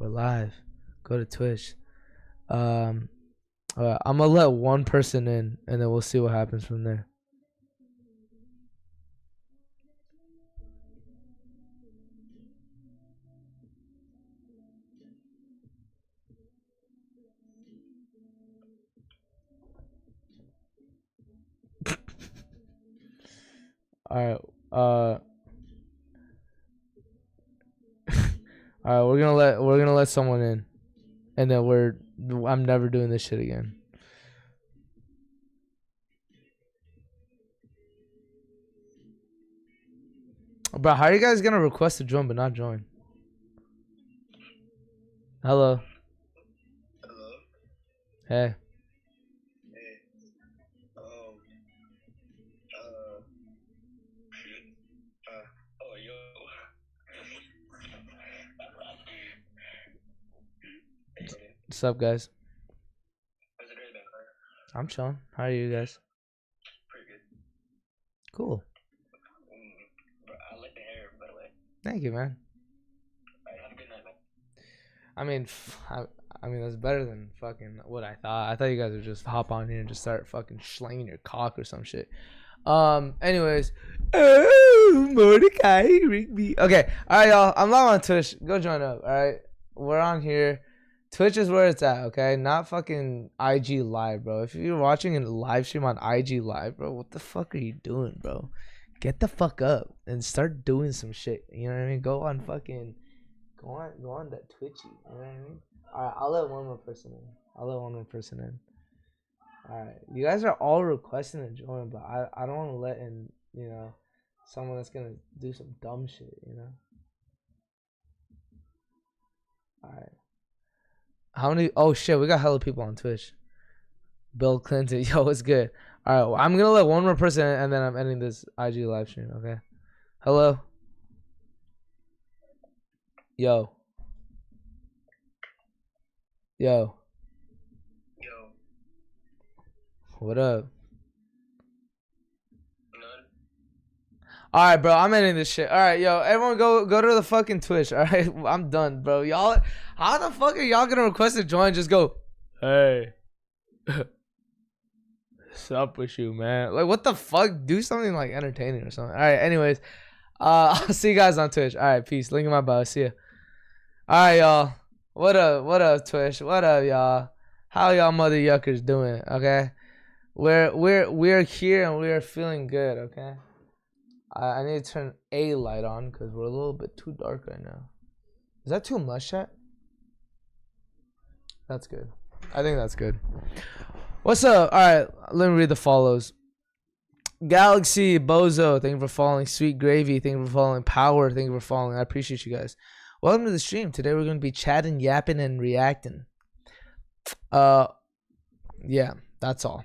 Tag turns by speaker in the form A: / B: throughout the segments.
A: We're live. Go to Twitch. I'm gonna let one person in, and then we'll see what happens from there. All right. All right. We're gonna let someone in, and then I'm never doing this shit again. Bro, how are you guys gonna request to join but not join? Hello.
B: Hello.
A: Hey.
B: Hey. Oh, yo.
A: What's up, guys?
B: How's it going, man?
A: I'm chilling. How are you guys?
B: Pretty good.
A: Cool.
B: Bro, I like the hair, by the way.
A: Thank you, man.
B: Alright, have a good night, man.
A: I mean that's better than fucking what I thought. I thought you guys would just hop on here and just start fucking slanging your cock or some shit. Anyways, Mordecai, Rigby. Okay, all right, y'all. I'm live on Twitch. Go join up. All right, we're on here. Twitch is where it's at. Okay, not fucking IG Live, bro. If you're watching a live stream on IG Live, bro, what the fuck are you doing, bro? Get the fuck up and start doing some shit. You know what I mean? Go on that Twitchy. You know what I mean? All right, I'll let one more person in. All right, you guys are all requesting to join, but I don't want to let in, you know, someone that's gonna do some dumb shit, you know. All right, how many? Oh shit, we got hella people on Twitch. Bill Clinton, yo, what's good? All right, well, I'm gonna let one more person in, and then I'm ending this IG live stream. Okay. Hello. Yo.
B: Yo.
A: What up?
B: None.
A: All right, bro. I'm ending this shit. All right, yo. Everyone, go to the fucking Twitch. All right, I'm done, bro. Y'all, how the fuck are y'all gonna request to join? Just go, hey, what's up with you, man? Like, what the fuck? Do something like entertaining or something. All right. Anyways, I'll see you guys on Twitch. All right, peace. Link in my bio. See ya. All right, y'all. What up? What up, Twitch? What up, y'all? How y'all mother yuckers doing? Okay. We're here and we're feeling good, okay? I need to turn a light on because we're a little bit too dark right now. Is that too much, chat? That's good. I think that's good. What's up? All right, let me read the follows. Galaxy Bozo, thank you for following. Sweet Gravy, thank you for following. Power, thank you for following. I appreciate you guys. Welcome to the stream. Today we're gonna be chatting, yapping, and reacting. Yeah, that's all.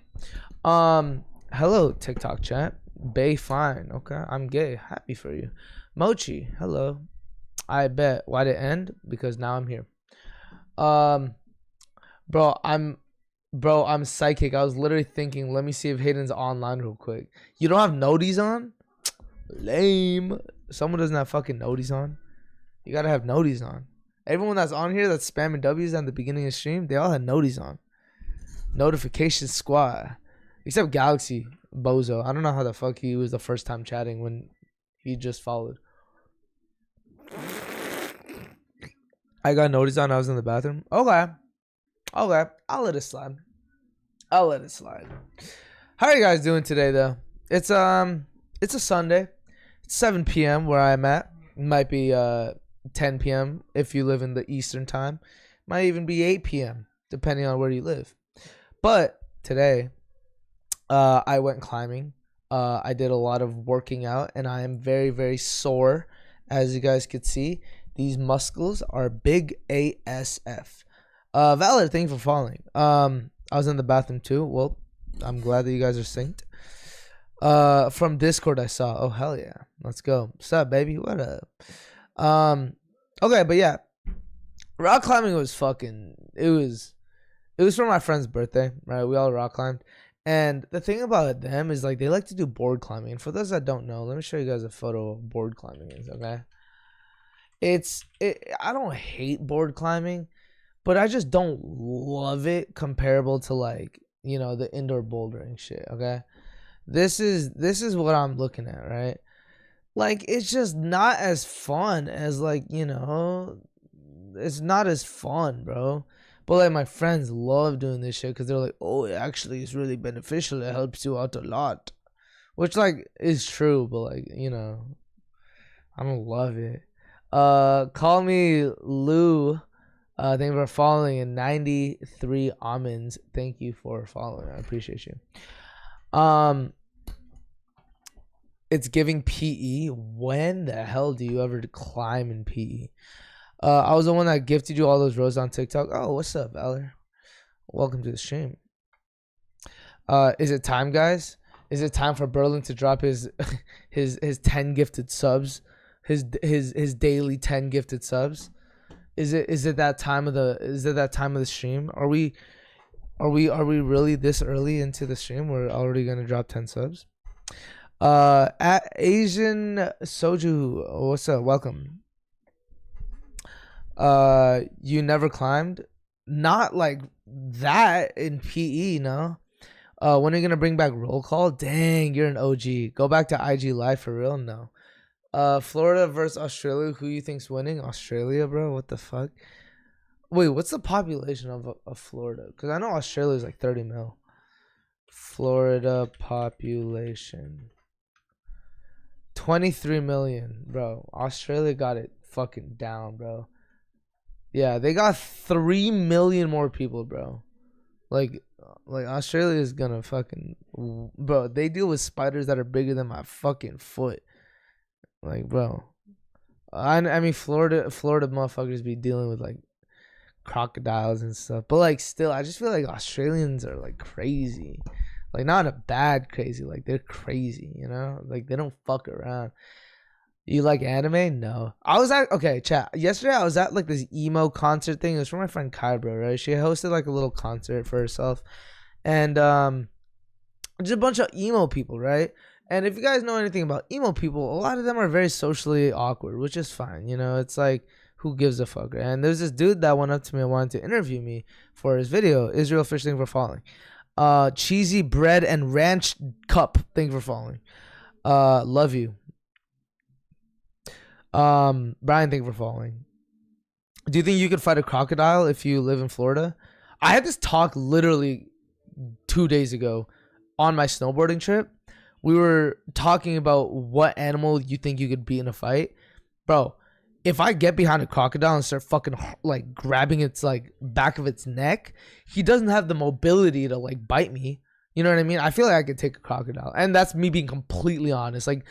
A: Hello, TikTok chat. Bay fine. Okay, I'm gay. Happy for you. Mochi, hello. I bet. Why'd it end? Because now I'm here. Bro, I'm psychic. I was literally thinking, let me see if Hayden's online real quick. You don't have noties on? Lame. Someone doesn't have fucking noties on. You gotta have noties on. Everyone that's on here that's spamming W's at the beginning of the stream, they all had noties on. Notification squad. Except Galaxy Bozo. I don't know how the fuck he was the first time chatting when he just followed. I got noticed on I was in the bathroom. Okay. I'll let it slide. How are you guys doing today though? It's a Sunday. It's 7 p.m. where I'm at. It might be 10 p.m. if you live in the Eastern time. Might even be 8 p.m. depending on where you live. But today I went climbing. I did a lot of working out and I am very, very sore. As you guys could see, these muscles are big ASF. Valid, thank you for following. I was in the bathroom too. Well, I'm glad that you guys are synced. From Discord I saw. Oh hell yeah. Let's go. What's up, baby? What up? Okay, but yeah. Rock climbing was fucking it was for my friend's birthday, right? We all rock climbed. And the thing about them is like they like to do board climbing. And for those that don't know, let me show you guys a photo of board climbing is, okay? I don't hate board climbing, but I just don't love it comparable to like, you know, the indoor bouldering shit. Okay, this is what I'm looking at, right? Like, it's just not as fun as, like, you know, it's not as fun, bro. But like my friends love doing this shit because they're like, oh, it actually is really beneficial. It helps you out a lot, which like is true, but like, you know, I don't love it. Call me Lou. Thank you for following, and 93 almonds. Thank you for following. I appreciate you. It's giving PE. When the hell do you ever climb in PE? I was the one that gifted you all those roses on TikTok. Oh, what's up, Valor? Welcome to the stream. Is it time, guys? Is it time for Berlin to drop his his 10 gifted subs? His daily 10 gifted subs? Is it that time of the stream? Are we really this early into the stream? We're already gonna drop 10 subs. At Asian Soju, what's up? Welcome. You never climbed? Not like that in PE, no. When are you gonna bring back roll call? Dang, you're an OG. Go back to IG Live for real? No. Florida versus Australia. Who you think's winning? Australia, bro. What the fuck? Wait, what's the population of Florida? Because I know Australia is like 30 mil. Florida population 23 million, bro. Australia got it fucking down, bro. Yeah, they got 3 million more people, bro. Like Australia is gonna fucking, bro. They deal with spiders that are bigger than my fucking foot. Like, bro, I mean, Florida motherfuckers be dealing with like crocodiles and stuff, but like still, I just feel like Australians are like crazy, like not in a bad crazy, like they're crazy, you know, like they don't fuck around. You like anime? No. I was at, okay, chat. Yesterday I was at like this emo concert thing. It was for my friend Kybra, right? She hosted like a little concert for herself. And just a bunch of emo people, right? And if you guys know anything about emo people, a lot of them are very socially awkward, which is fine. You know, it's like, who gives a fuck? And there's this dude that went up to me and wanted to interview me for his video. Israel Fish, thank you for following. Cheesy Bread and Ranch Cup, thank you for following. Love you. Brian, thank you for following. Do you think you could fight a crocodile if you live in Florida? I had this talk literally 2 days ago on my snowboarding trip. We were talking about what animal you think you could beat in a fight. Bro, if I get behind a crocodile and start fucking like grabbing its like back of its neck, he doesn't have the mobility to like bite me. You know what I mean? I feel like I could take a crocodile. And that's me being completely honest. Like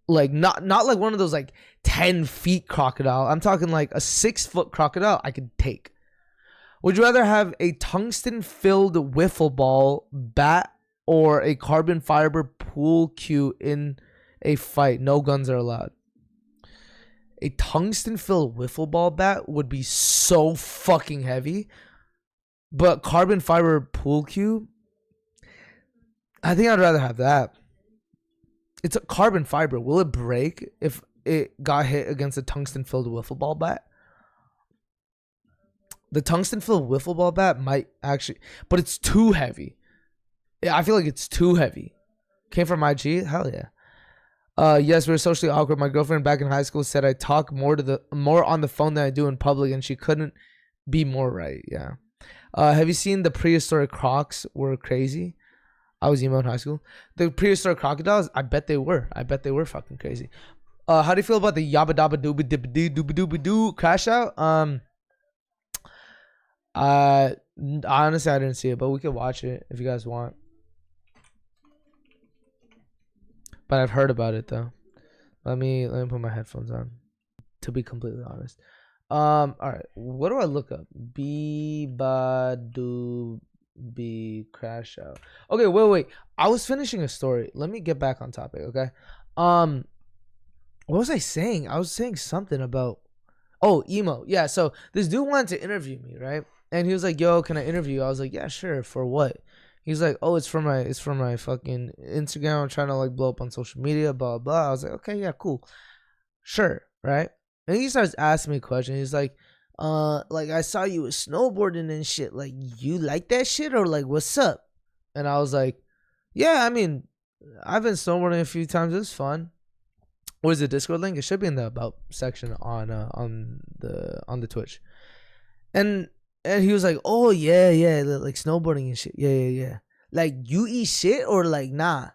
A: not like one of those like 10 feet crocodile. I'm talking like a 6-foot crocodile I could take. Would you rather have a tungsten filled wiffle ball bat or a carbon fiber pool cue in a fight? No guns are allowed. A tungsten filled wiffle ball bat would be so fucking heavy. But carbon fiber pool cue, I think I'd rather have that. It's a carbon fiber. Will it break if it got hit against a tungsten filled wiffle ball bat? The tungsten filled wiffle ball bat might actually, but it's too heavy. Yeah, I feel like it's too heavy. Came from IG? Hell yeah. Yes, we're socially awkward. My girlfriend back in high school said I talk more on the phone than I do in public, and she couldn't be more right. Yeah. Have you seen the prehistoric crocs were crazy? I was emo in high school. The prehistoric crocodiles, I bet they were. I bet they were fucking crazy. How do you feel about the BEABADOOBEE crash out? Honestly, I didn't see it, but we could watch it if you guys want. But I've heard about it though. Let me put my headphones on. To be completely honest. All right. What do I look up? BEABADOOBEE crash out. Okay, wait. I was finishing a story. Let me get back on topic, okay? What was I saying? I was saying something about emo. Yeah, so this dude wanted to interview me, right? And he was like, "Yo, can I interview you?" I was like, "Yeah, sure. For what?" He's like, "Oh, it's for my fucking Instagram. I'm trying to like blow up on social media, blah blah." I was like, "Okay, yeah, cool. Sure." Right? And he starts asking me questions. He's like I saw you with snowboarding and shit. Like, you like that shit or like what's up? And I was like, yeah, I mean, I've been snowboarding a few times. It's fun. Where's the Discord link? It should be in the about section on the Twitch. And he was like, oh yeah, like snowboarding and shit. Yeah. Like, you eat shit or like nah?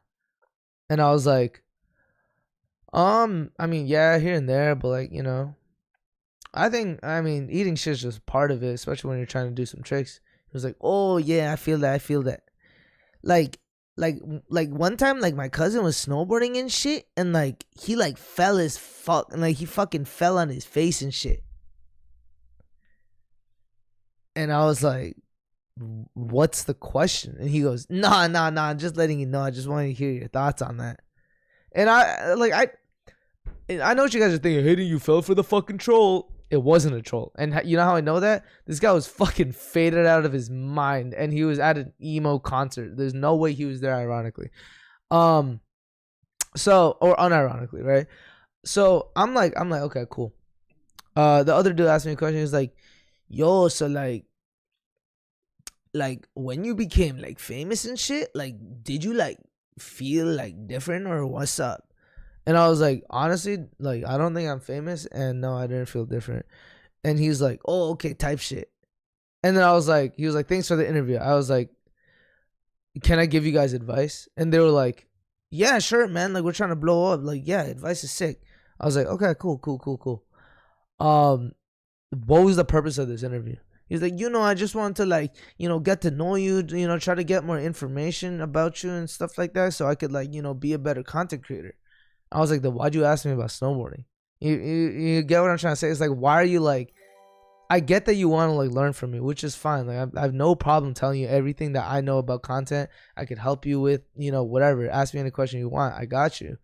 A: And I was like, I mean, yeah, here and there, but like, you know, I mean, eating shit's just part of it, especially when you're trying to do some tricks. He was like, oh yeah, I feel that. Like, like one time, like my cousin was snowboarding and shit, and like he like fell as fuck, and like he fucking fell on his face and shit. And I was like, what's the question? And he goes, nah, I'm just letting you know. I just wanted to hear your thoughts on that. And I know what you guys are thinking. Hayden, you fell for the fucking troll. It wasn't a troll. And you know how I know that? This guy was fucking faded out of his mind, and he was at an emo concert. There's no way he was there ironically. So, or unironically, right? So I'm like, okay, cool. The other dude asked me a question. He's like, yo, so like when you became like famous and shit, like did you like feel like different or what's up? And I was like, honestly, like I don't think I'm famous, and no, I didn't feel different. And he's like, oh, okay, type shit. And then he was like, thanks for the interview. I was like, can I give you guys advice? And they were like, yeah, sure, man. Like, we're trying to blow up. Like, yeah, advice is sick. I was like, okay, cool. What was the purpose of this interview? He's like, you know, I just want to like, you know, get to know you, you know, try to get more information about you and stuff like that, so I could like, you know, be a better content creator. I was like, then why'd you ask me about snowboarding? You get what I'm trying to say? It's like, why are you like, I get that you want to like learn from me, which is fine. Like, I have no problem telling you everything that I know about content. I could help you with, you know, whatever. Ask me any question you want. I got you.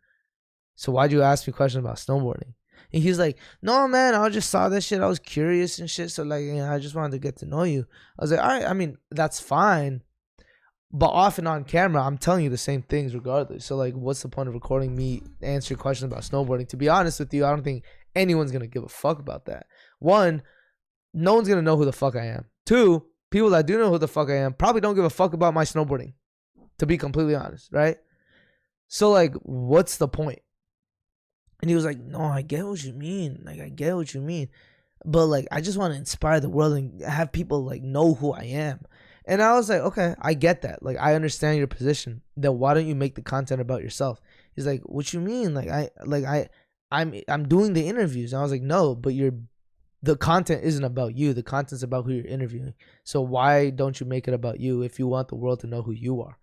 A: So why'd you ask me questions about snowboarding? And he's like, no, man, I just saw that shit. I was curious and shit. So like, you know, I just wanted to get to know you. I was like, all right, I mean, that's fine. But off and on camera, I'm telling you the same things regardless. So like, what's the point of recording me answering questions about snowboarding? To be honest with you, I don't think anyone's going to give a fuck about that. One, no one's going to know who the fuck I am. Two, people that do know who the fuck I am probably don't give a fuck about my snowboarding, to be completely honest, right? So like, what's the point? And he was like, no, I get what you mean. Like, I get what you mean. But like, I just want to inspire the world and have people like know who I am. And I was like, okay, I get that. Like, I understand your position. Then why don't you make the content about yourself? He's like, what you mean? I'm doing the interviews. And I was like, no, but the content isn't about you. The content's about who you're interviewing. So why don't you make it about you if you want the world to know who you are?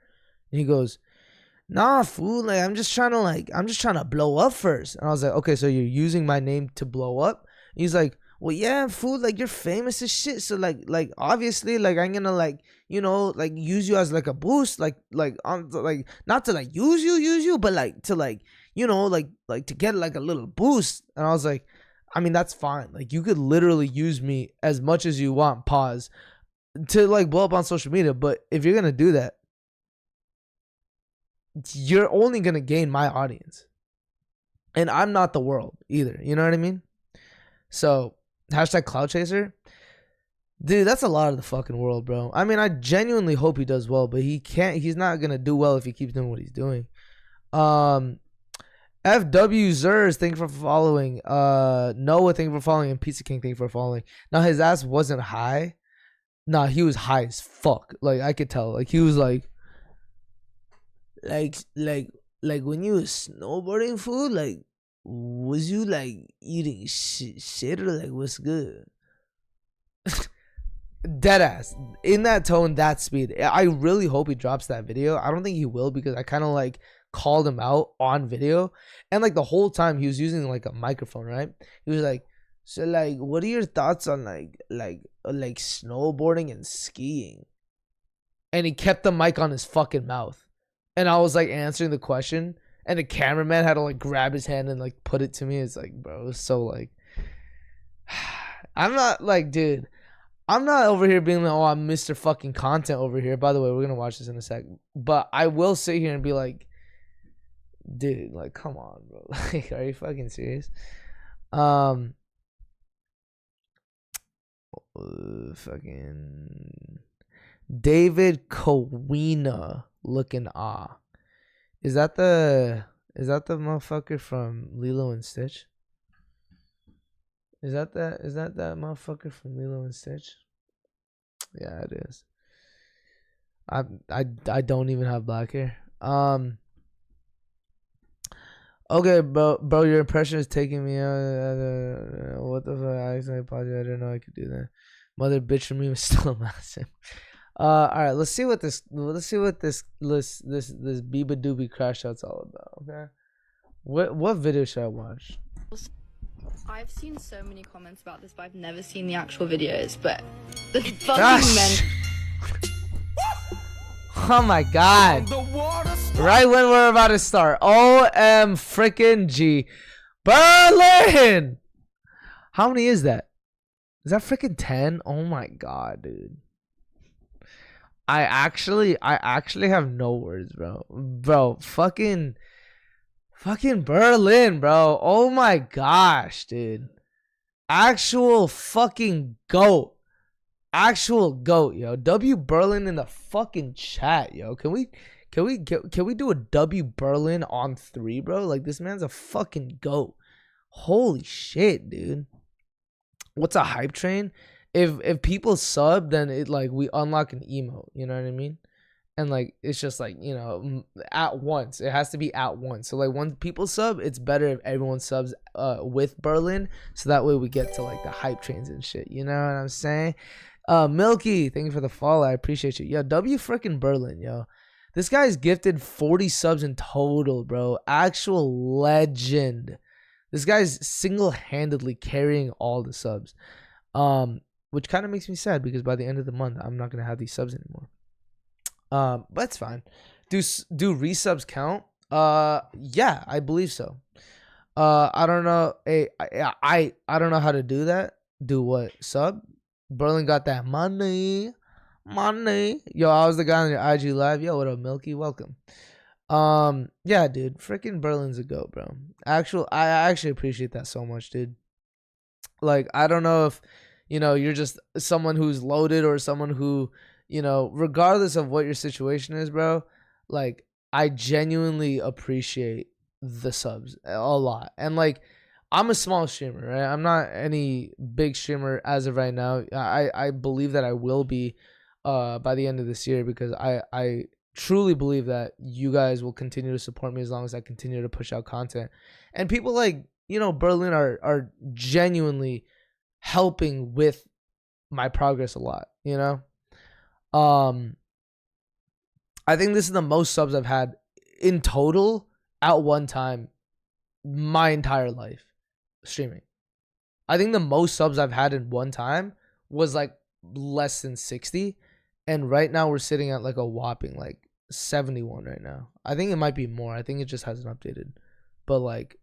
A: And he goes, nah, fool. Like, I'm just trying to blow up first. And I was like, okay, so you're using my name to blow up? And he's like, well, yeah, fool, like you're famous as shit. So like obviously, like I'm gonna like, you know, like use you as like a boost, like on like not to like use you, but like to like, you know, like to get like a little boost. And I was like, I mean, that's fine. Like, you could literally use me as much as you want, pause, to like blow up on social media. But if you're gonna do that, you're only gonna gain my audience, and I'm not the world either. You know what I mean? So hashtag cloud chaser, dude, that's a lot of the fucking world, bro. I mean, I genuinely hope he does well, but he's not gonna do well if he keeps doing what he's doing. FW Zers, thank you for following. Noah, thank you for following, and Pizza King, thank you for following. Now, his ass wasn't high. Nah, he was high as fuck. Like, I could tell. Like, he was like when you was snowboarding, food, like, was you like eating shit or like what's good? Dead ass in that tone, that speed. I really hope he drops that video. I don't think he will, because I kind of like called him out on video, and like the whole time he was using like a microphone, right? He was like, so like, what are your thoughts on like snowboarding and skiing? And he kept the mic on his fucking mouth, and I was like answering the question, and the cameraman had to like grab his hand and like put it to me. It's like, bro, it was so like, I'm not like, dude, I'm not over here being like, oh, I'm Mr. fucking content over here. By the way, we're gonna watch this in a sec, but I will sit here and be like, dude, like, come on, bro. Like, are you fucking serious? fucking David Kowina looking Is that the motherfucker from Lilo and Stitch? Is that that motherfucker from Lilo and Stitch? Yeah, it is. I don't even have black hair. Okay, bro, your impression is taking me out. What the fuck? I apologize. I didn't know I could do that. Mother bitch from me was still massive. All right, let's see what this BEABADOOBEE crash out's all about. Okay, what video should I watch?
C: I've seen so many comments about this, but I've never seen the actual videos. But the fucking men.
A: Oh my god! Right when we're about to start, OM freaking G, Berlin. How many is that? Is that freaking 10? Oh my god, dude. I actually have no words, bro. Bro, fucking Berlin, bro. Oh my gosh, dude. Actual fucking goat. Actual goat, yo. W Berlin in the fucking chat, yo. Can we do a W Berlin on 3, bro? Like, this man's a fucking goat. Holy shit, dude. What's a hype train? If people sub, then it like we unlock an emote, you know what I mean? And like it's just like, you know, at once. It has to be at once. So like when people sub, it's better if everyone subs with Berlin, so that way we get to like the hype trains and shit. You know what I'm saying? Milky, thank you for the follow. I appreciate you. Yo, W freaking Berlin, yo. This guy's gifted 40 subs in total, bro. Actual legend. This guy's single-handedly carrying all the subs. Which kind of makes me sad because by the end of the month, I'm not gonna have these subs anymore. But it's fine. Do resubs count? Yeah, I believe so. I don't know. I don't know how to do that. Do what? Sub? Berlin got that money. Yo, I was the guy on your IG live. Yo, what up, Milky? Welcome. Yeah, dude. Freaking Berlin's a goat, bro. I actually appreciate that so much, dude. Like, I don't know if, you know, you're just someone who's loaded or someone who, you know, regardless of what your situation is, bro, like, I genuinely appreciate the subs a lot. And, like, I'm a small streamer, right? I'm not any big streamer as of right now. I believe that I will be by the end of this year because I truly believe that you guys will continue to support me as long as I continue to push out content. And people like, you know, Berlin are genuinely helping with my progress a lot, you know? I think this is the most subs I've had in total at one time my entire life streaming. I think the most subs I've had in one time was like less than 60, and right now we're sitting at like a whopping like 71 right now. I think it might be more. I think it just hasn't updated. But like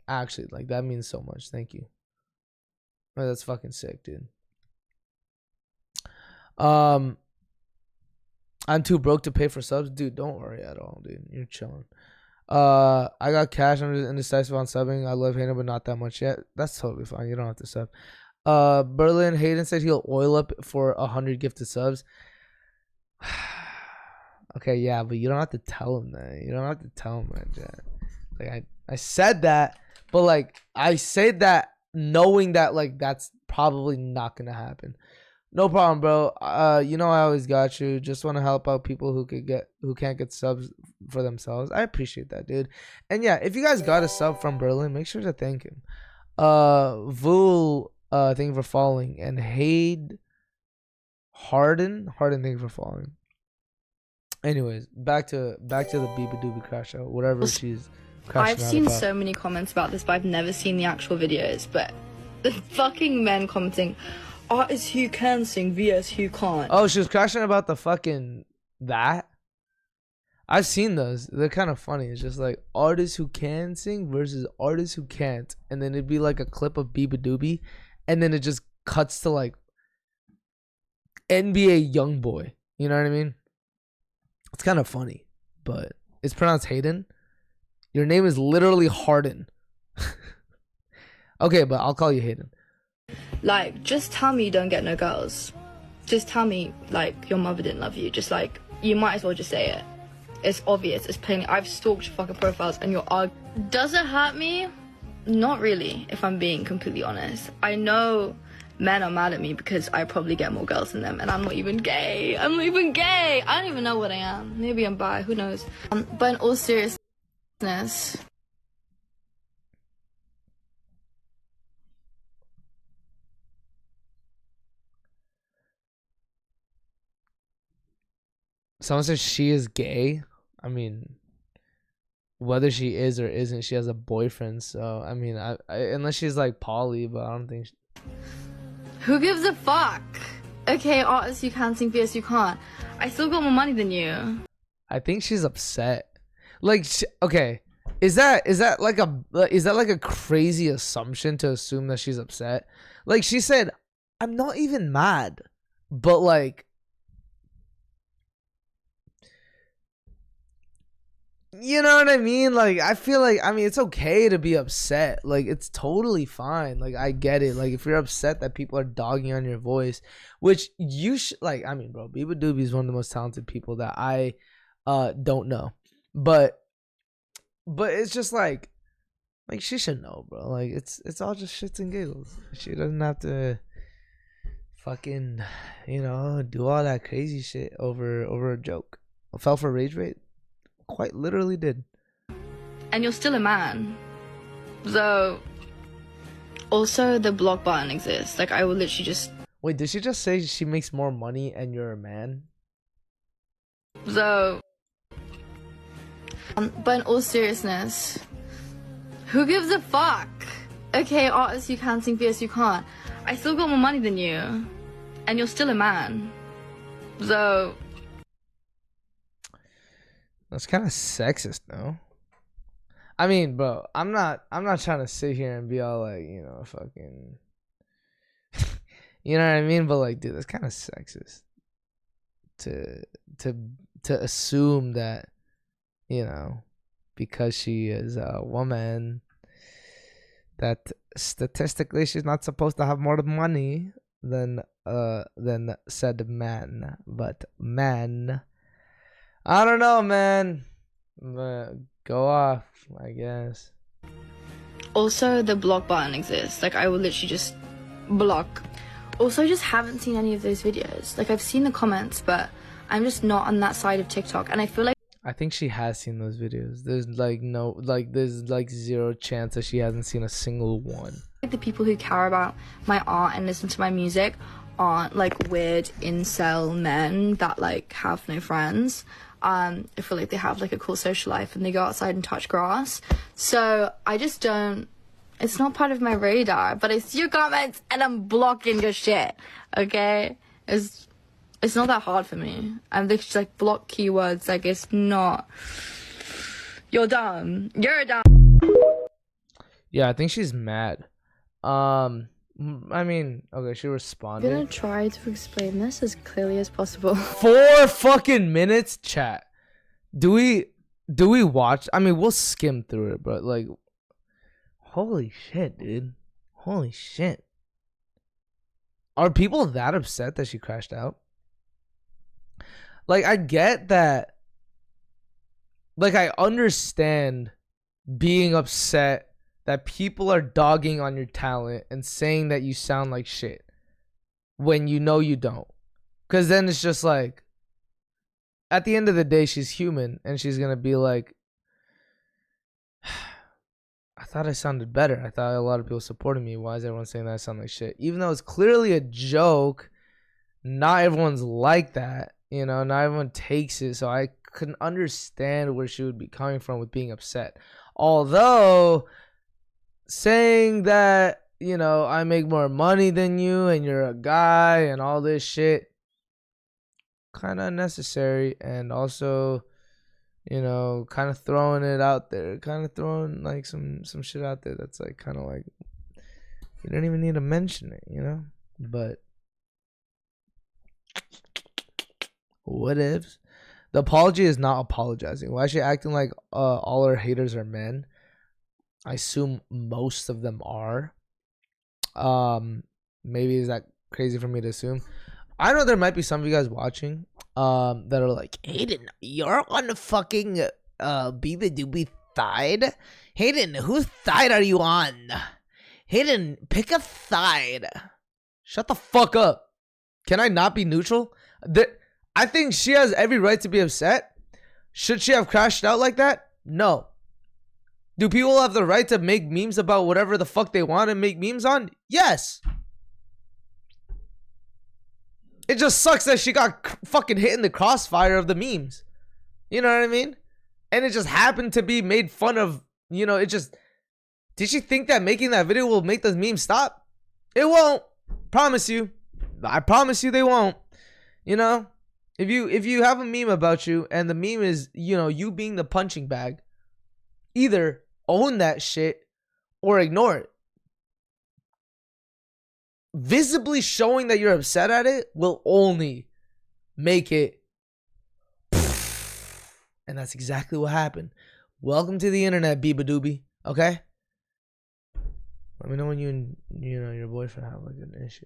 A: actually, like, that means so much. Thank you. Oh, that's fucking sick, dude. I'm too broke to pay for subs. Dude, don't worry at all, dude. You're chilling. I got cash. I'm just indecisive on subbing. I love Hayden, but not that much yet. That's totally fine. You don't have to sub. Berlin, Hayden said he'll oil up for 100 gifted subs. Okay, yeah, but you don't have to tell him that. You don't have to tell him that, Jet. Like, I said that, but like, I said that knowing that like that's probably not gonna happen. No problem, bro. You know I always got you. Just want to help out people who can't get subs for themselves. I appreciate that, dude. And yeah, if you guys got a sub from Berlin, make sure to thank him. Vul, thank you for following. And Harden, thank you for following. Anyways, back to the BEABADOOBEE crash out, whatever she's crashing
C: I've
A: out
C: seen
A: about.
C: so many comments about this, but I've never seen the actual videos. But the fucking men commenting, artists who can sing vs who can't.
A: Oh, she was crashing about the fucking that. I've seen those. They're kind of funny. It's just like artists who can sing versus artists who can't, and then it'd be like a clip of BEABADOOBEE, and then it just cuts to like NBA YoungBoy. You know what I mean? It's kind of funny, but it's pronounced Hayden. Your name is literally Harden. Okay, but I'll call you Hayden.
C: Like, just tell me you don't get no girls. Just tell me, like, your mother didn't love you. Just, like, you might as well just say it. It's obvious. It's plain. I've stalked your fucking profiles and you're Does it hurt me? Not really, if I'm being completely honest. I know men are mad at me because I probably get more girls than them, and I'm not even gay. I'm not even gay. I don't even know what I am. Maybe I'm bi. Who knows? But in all seriousness...
A: Someone says she is gay. I mean, whether she is or isn't, she has a boyfriend. So I mean, I unless she's like poly, but I don't think.
C: Who gives a fuck? Okay, artists, you can sing, VS, you can't. I still got more money than you.
A: I think she's upset. Like, okay, is that like a crazy assumption to assume that she's upset? Like, she said, "I'm not even mad," but like. You know what I mean? Like, I feel like, I mean, it's okay to be upset. Like, it's totally fine. Like, I get it. Like, if you're upset that people are dogging on your voice, which you should, like, I mean, bro, BEABADOOBEE is one of the most talented people that I don't know. But it's just like she should know, bro. Like, it's all just shits and giggles. She doesn't have to fucking, you know, do all that crazy shit over a joke. I fell for rage bait. Quite literally did.
C: And you're still a man. So, also the block button exists. Like, I will literally just...
A: Wait, did she just say she makes more money and you're a man?
C: So, but in all seriousness, who gives a fuck? Okay, artists, you can sing, VS, you can't. I still got more money than you. And you're still a man. So...
A: That's kind of sexist, though. I mean, bro, I'm not trying to sit here and be all like, you know, fucking, you know what I mean? But like, dude, that's kind of sexist to assume that, you know, because she is a woman, that statistically she's not supposed to have more money than said man. But man. I don't know, man. But go off, I guess.
C: Also, the block button exists. Like, I will literally just block. Also, I just haven't seen any of those videos. Like, I've seen the comments, but I'm just not on that side of TikTok. And I feel like...
A: I think she has seen those videos. There's like zero chance that she hasn't seen a single one.
C: The people who care about my art and listen to my music aren't like weird incel men that like have no friends. I feel like they have like a cool social life and they go outside and touch grass. So I just don't, it's not part of my radar, but I see your comments and I'm blocking your shit. Okay? It's not that hard for me. I'm just like block keywords. Like, it's not, you're dumb. You're dumb.
A: Yeah, I think she's mad. I mean, okay, she responded.
C: I'm gonna try to explain this as clearly as possible.
A: 4 fucking minutes, chat. Do we watch? I mean, we'll skim through it, but like, holy shit, dude. Holy shit. Are people that upset that she crashed out? Like, I get that. Like, I understand being upset that people are dogging on your talent and saying that you sound like shit when you know you don't. Because then it's just like, at the end of the day, she's human and she's going to be like, I thought I sounded better. I thought a lot of people supported me. Why is everyone saying that I sound like shit? Even though it's clearly a joke, not everyone's like that. You know, not everyone takes it. So I couldn't understand where she would be coming from with being upset. Although saying that, you know, I make more money than you and you're a guy and all this shit, kind of unnecessary. And also, you know, kind of throwing it out there, kind of throwing like some shit out there that's like kind of like, you don't even need to mention it, you know? But what ifs? The apology is not apologizing. Why is she acting like all her haters are men? I assume most of them are. Maybe is that crazy for me to assume? I know there might be some of you guys watching that are like, Hayden, you're on the fucking BEABADOOBEE side. Hayden, whose side are you on? Hayden, pick a side. Shut the fuck up. Can I not be neutral? I think she has every right to be upset. Should she have crashed out like that? No. Do people have the right to make memes about whatever the fuck they want to make memes on? Yes. It just sucks that she got fucking hit in the crossfire of the memes. You know what I mean? And it just happened to be made fun of. You know, it just... Did she think that making that video will make the meme stop? It won't. Promise you. I promise you they won't. You know? If you have a meme about you and the meme is, you know, you being the punching bag, either own that shit or ignore it. Visibly showing that you're upset at it will only make it. And that's exactly what happened. Welcome to the internet, BEABADOOBEE. Okay? Let me know when you and your boyfriend have like an issue.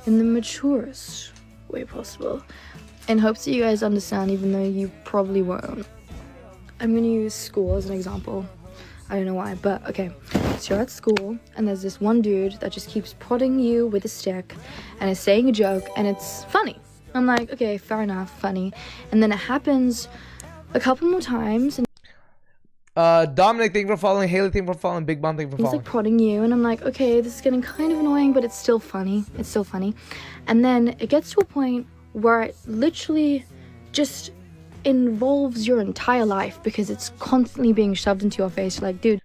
C: In the maturest way possible. In hopes that you guys understand, even though you probably won't. I'm gonna use school as an example. I don't know why, but okay. So you're at school, and there's this one dude that just keeps prodding you with a stick, and is saying a joke, and it's funny. I'm like, okay, fair enough, funny. And then it happens a couple more times, and
A: Dominic, thank you for following. Haley, thank you for following. Big Bomb, thank you for
C: he's
A: following.
C: like prodding you, and I'm like, okay, this is getting kind of annoying, but it's still funny. It's still funny. And then it gets to a point where it literally just involves your entire life because it's constantly being shoved into your face. Like, dude.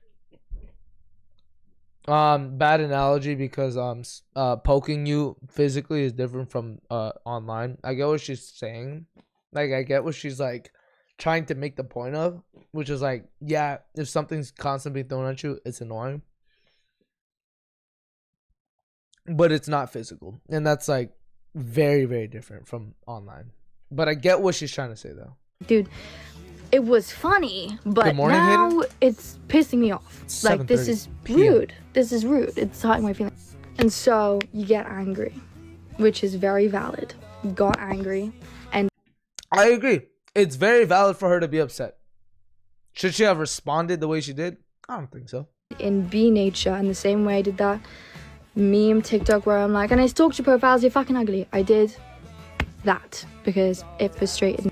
A: Bad analogy because poking you physically is different from online. I get what she's saying. Like, I get what she's like trying to make the point of, which is like, yeah, if something's constantly thrown at you, it's annoying. But it's not physical. And that's like very, very different from online. But I get what she's trying to say though.
C: Dude, it was funny, but
A: morning,
C: now
A: Hayden.
C: It's pissing me off.
A: It's
C: Like, this is
A: 7:30 p.m.
C: rude. This is rude. It's hurting my feelings. And so you get angry, which is very valid. Got angry, and
A: I agree. It's very valid for her to be upset. Should she have responded the way she did? I don't think so.
C: in B nature, in the same way I did that meme TikTok where I'm like, and I stalked your profiles, you're fucking ugly. I did that because it frustrated me.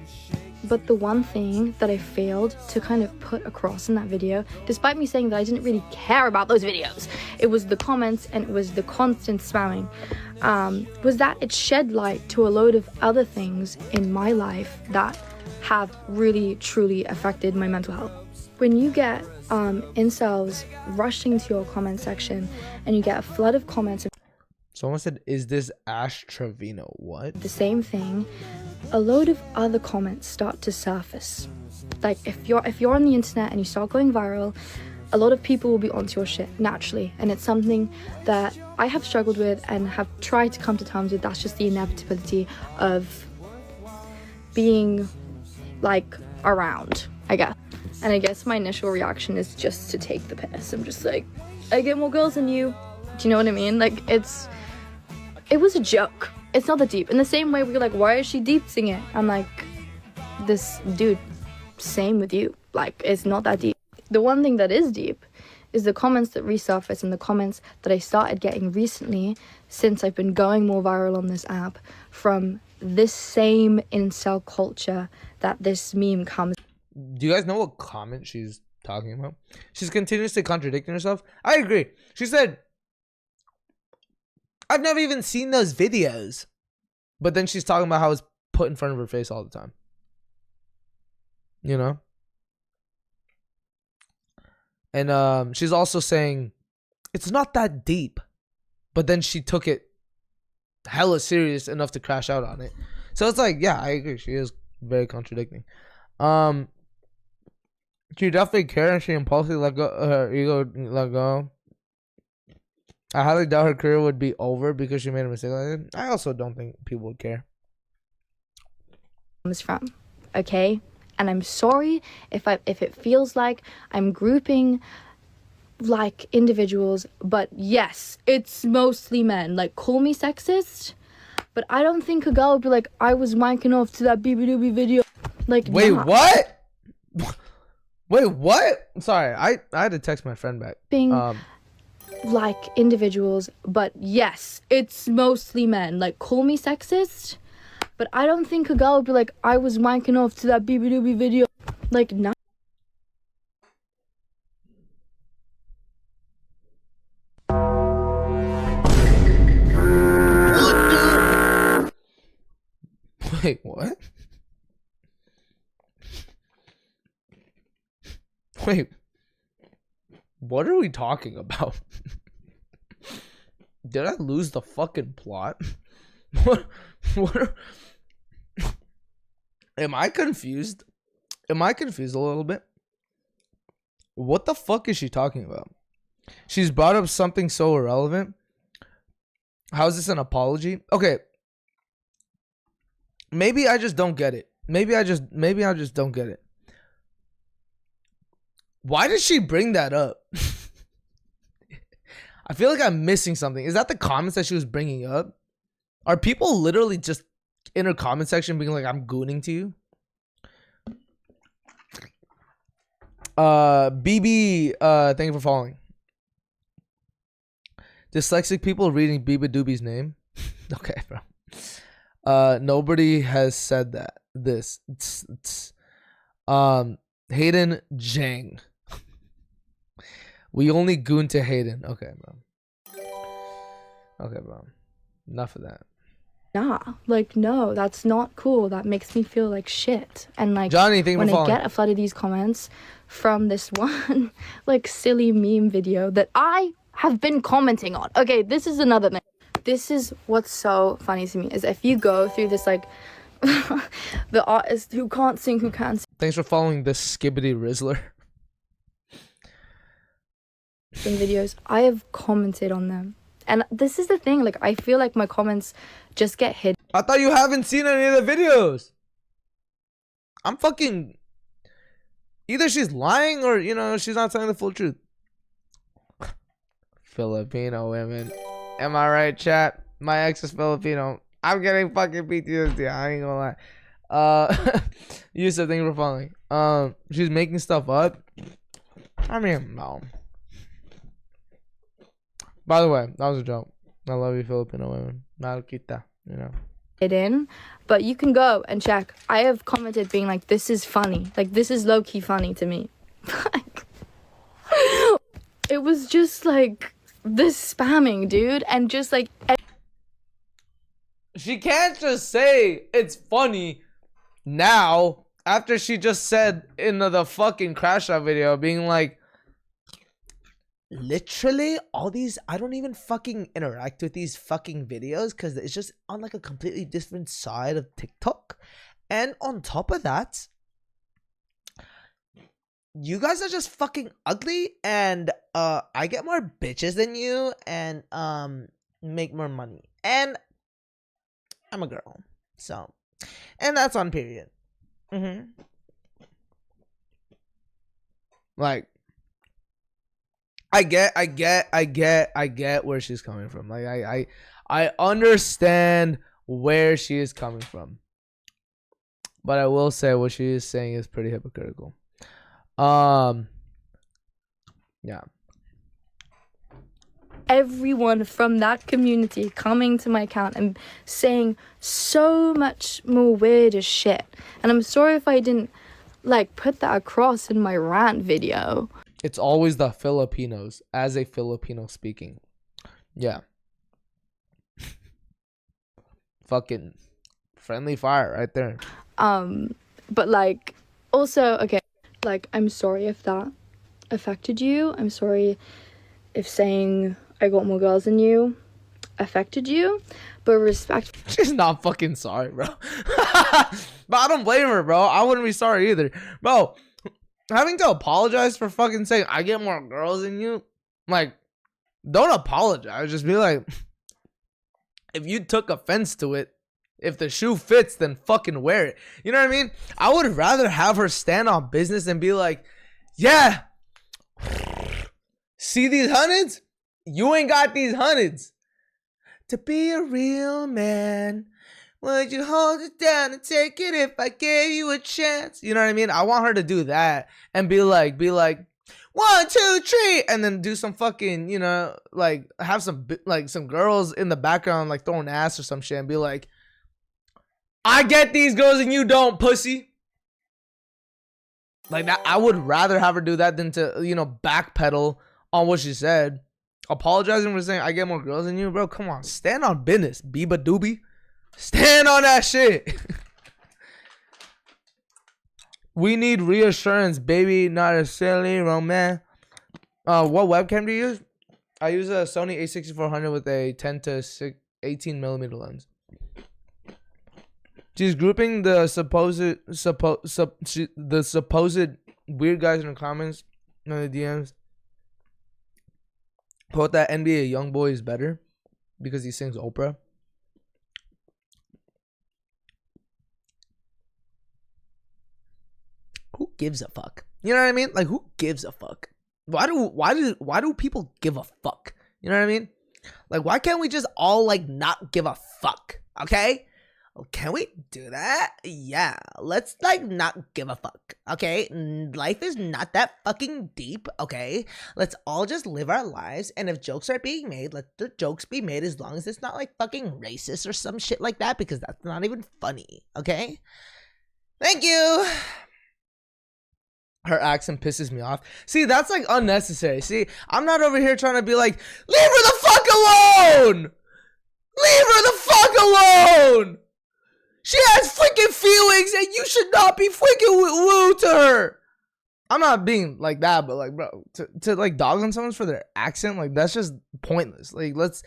C: But the one thing that I failed to kind of put across in that video, despite me saying that I didn't really care about those videos, it was the comments and it was the constant spamming, was that it shed light to a load of other things in my life that have really, truly affected my mental health. When you get incels rushing to your comment section and you get a flood of comments,
A: Someone said, is this Ash Trevino? What?
C: the same thing, a load of other comments start to surface. Like if you're on the internet and you start going viral, a lot of people will be onto your shit naturally, and it's something that I have struggled with and have tried to come to terms with. That's just the inevitability of being like around, I guess. And I guess my initial reaction is just to take the piss. I'm just like, I get more girls than you. Do you know what I mean? Like, it was a joke. It's not that deep. In the same way we're like, why is she deep-sing it? I'm like, this dude, same with you. Like, it's not that deep. The one thing that is deep is the comments that resurface and the comments that I started getting recently since I've been going more viral on this app from this same incel culture that this meme comes.
A: Do you guys know what comment she's talking about? She's continuously contradicting herself. I agree. She said, I've never even seen those videos. But then she's talking about how it's put in front of her face all the time. You know? And she's also saying, it's not that deep. But then she took it hella serious enough to crash out on it. So it's like, yeah, I agree. She is very contradicting. She definitely cared and she impulsively let go her ego let go. I highly doubt her career would be over because she made a mistake like that. I also don't think people would care.
C: Comes from, okay? And I'm sorry if it feels like I'm grouping like individuals, but yes, it's mostly men. Like, call me sexist, but I don't think a girl would be like, I was wanking off to that BEABADOOBEE video. Like,
A: Wait,
C: nah.
A: what? Wait, what? Sorry, I had to text my friend back.
C: Like individuals, but yes, it's mostly men. Like, call me sexist, but I don't think a girl would be like, I was wanking off to that BEABADOOBEE video. Like, nah.
A: Wait, what? Wait, what are we talking about? Did I lose the fucking plot? What am I confused? Am I confused a little bit? What the fuck is she talking about? She's brought up something so irrelevant. How is this an apology? Okay. Maybe I just don't get it. Maybe I just don't get it. Why did she bring that up? I feel like I'm missing something. Is that the comments that she was bringing up? Are people literally just in her comment section being like, I'm gooning to you? BB, thank you for following. Dyslexic people reading BEABADOOBEE's name. Okay, bro. Nobody has said that. Hayden Jang. We only goon to Hayden. Okay, bro. Okay, bro. Enough of that.
C: Nah, like, no, that's not cool. That makes me feel like shit. And like,
A: Johnny, thank you
C: when
A: for
C: I
A: following.
C: get a flood of these comments from this one like silly meme video that I have been commenting on. Okay, this is another thing. This is what's so funny to me is if you go through this like the artist who can't sing, who can sing.
A: Thanks for following this Skibbity Rizzler.
C: Videos, I have commented on them. And this is the thing, like, I feel like my comments just get hidden.
A: I thought you haven't seen any of the videos. I'm fucking... Either she's lying or, you know, she's not telling the full truth. Filipino women. Am I right, chat? My ex is Filipino. I'm getting fucking PTSD. I ain't gonna lie. Yusuf, thank you for following. She's making stuff up. I mean, no. By the way, that was a joke. I love you, Filipino women. Malquita, you know.
C: Hidden, but you can go and check. I have commented being like, this is funny. Like, this is low-key funny to me. It was just like this spamming, dude, and just like...
A: She can't just say it's funny now after she just said in the fucking CRASHOUT video being like, literally all these, I don't even fucking interact with these fucking videos because it's just on like a completely different side of TikTok. And on top of that, you guys are just fucking ugly, and I get more bitches than you and make more money, and I'm a girl, so, and that's on period. Like, I get where she's coming from. Like, I understand where she is coming from, but I will say what she is saying is pretty hypocritical. Yeah.
C: Everyone from that community coming to my account and saying so much more weird as shit. And I'm sorry if I didn't like put that across in my rant video.
A: It's always the Filipinos as a Filipino speaking. Yeah. Fucking friendly fire right there.
C: But like, also, okay, like, I'm sorry if that affected you. I'm sorry if saying I got more girls than you affected you, but respect.
A: She's not fucking sorry, bro. But I don't blame her, bro. I wouldn't be sorry either, bro. Having to apologize for fucking saying I get more girls than you, like, don't apologize. Just be like, if you took offense to it, if the shoe fits, then fucking wear it. You know what I mean? I would rather have her stand on business and be like, yeah, See these hundreds? You ain't got these hundreds. To be a real man, would you hold it down and take it if I gave you a chance? You know what I mean? I want her to do that and be like, 1, 2, 3, and then do some fucking, you know, like have some girls in the background like throwing ass or some shit and be like, I get these girls and you don't, pussy. Like that, I would rather have her do that than to, you know, backpedal on what she said. Apologizing for saying I get more girls than you, bro. Come on, stand on business, BEABADOOBEE. Stand on that shit. We need reassurance, baby, not a silly romance. What webcam do you use? I use a Sony a6400 with a 10 to 18 millimeter lens. She's grouping the supposed weird guys in the comments in the DMs. Quote that NBA YoungBoy is better because he sings Oprah. Who gives a fuck? You know what I mean? Like, who gives a fuck? Why do people give a fuck? You know what I mean? Like, why can't we just all like not give a fuck? Okay? Can we do that? Yeah, let's like not give a fuck, okay? Life is not that fucking deep, okay? Let's all just live our lives, and if jokes are being made, let the jokes be made as long as it's not like fucking racist or some shit like that, because that's not even funny, okay? Thank you. Her accent pisses me off. See, that's like unnecessary. See, I'm not over here trying to be like, leave her the fuck alone! Leave her the fuck alone! She has freaking feelings and you should not be freaking woo to her. I'm not being like that, but like, bro, to like dog on someone for their accent, like that's just pointless. Like, let's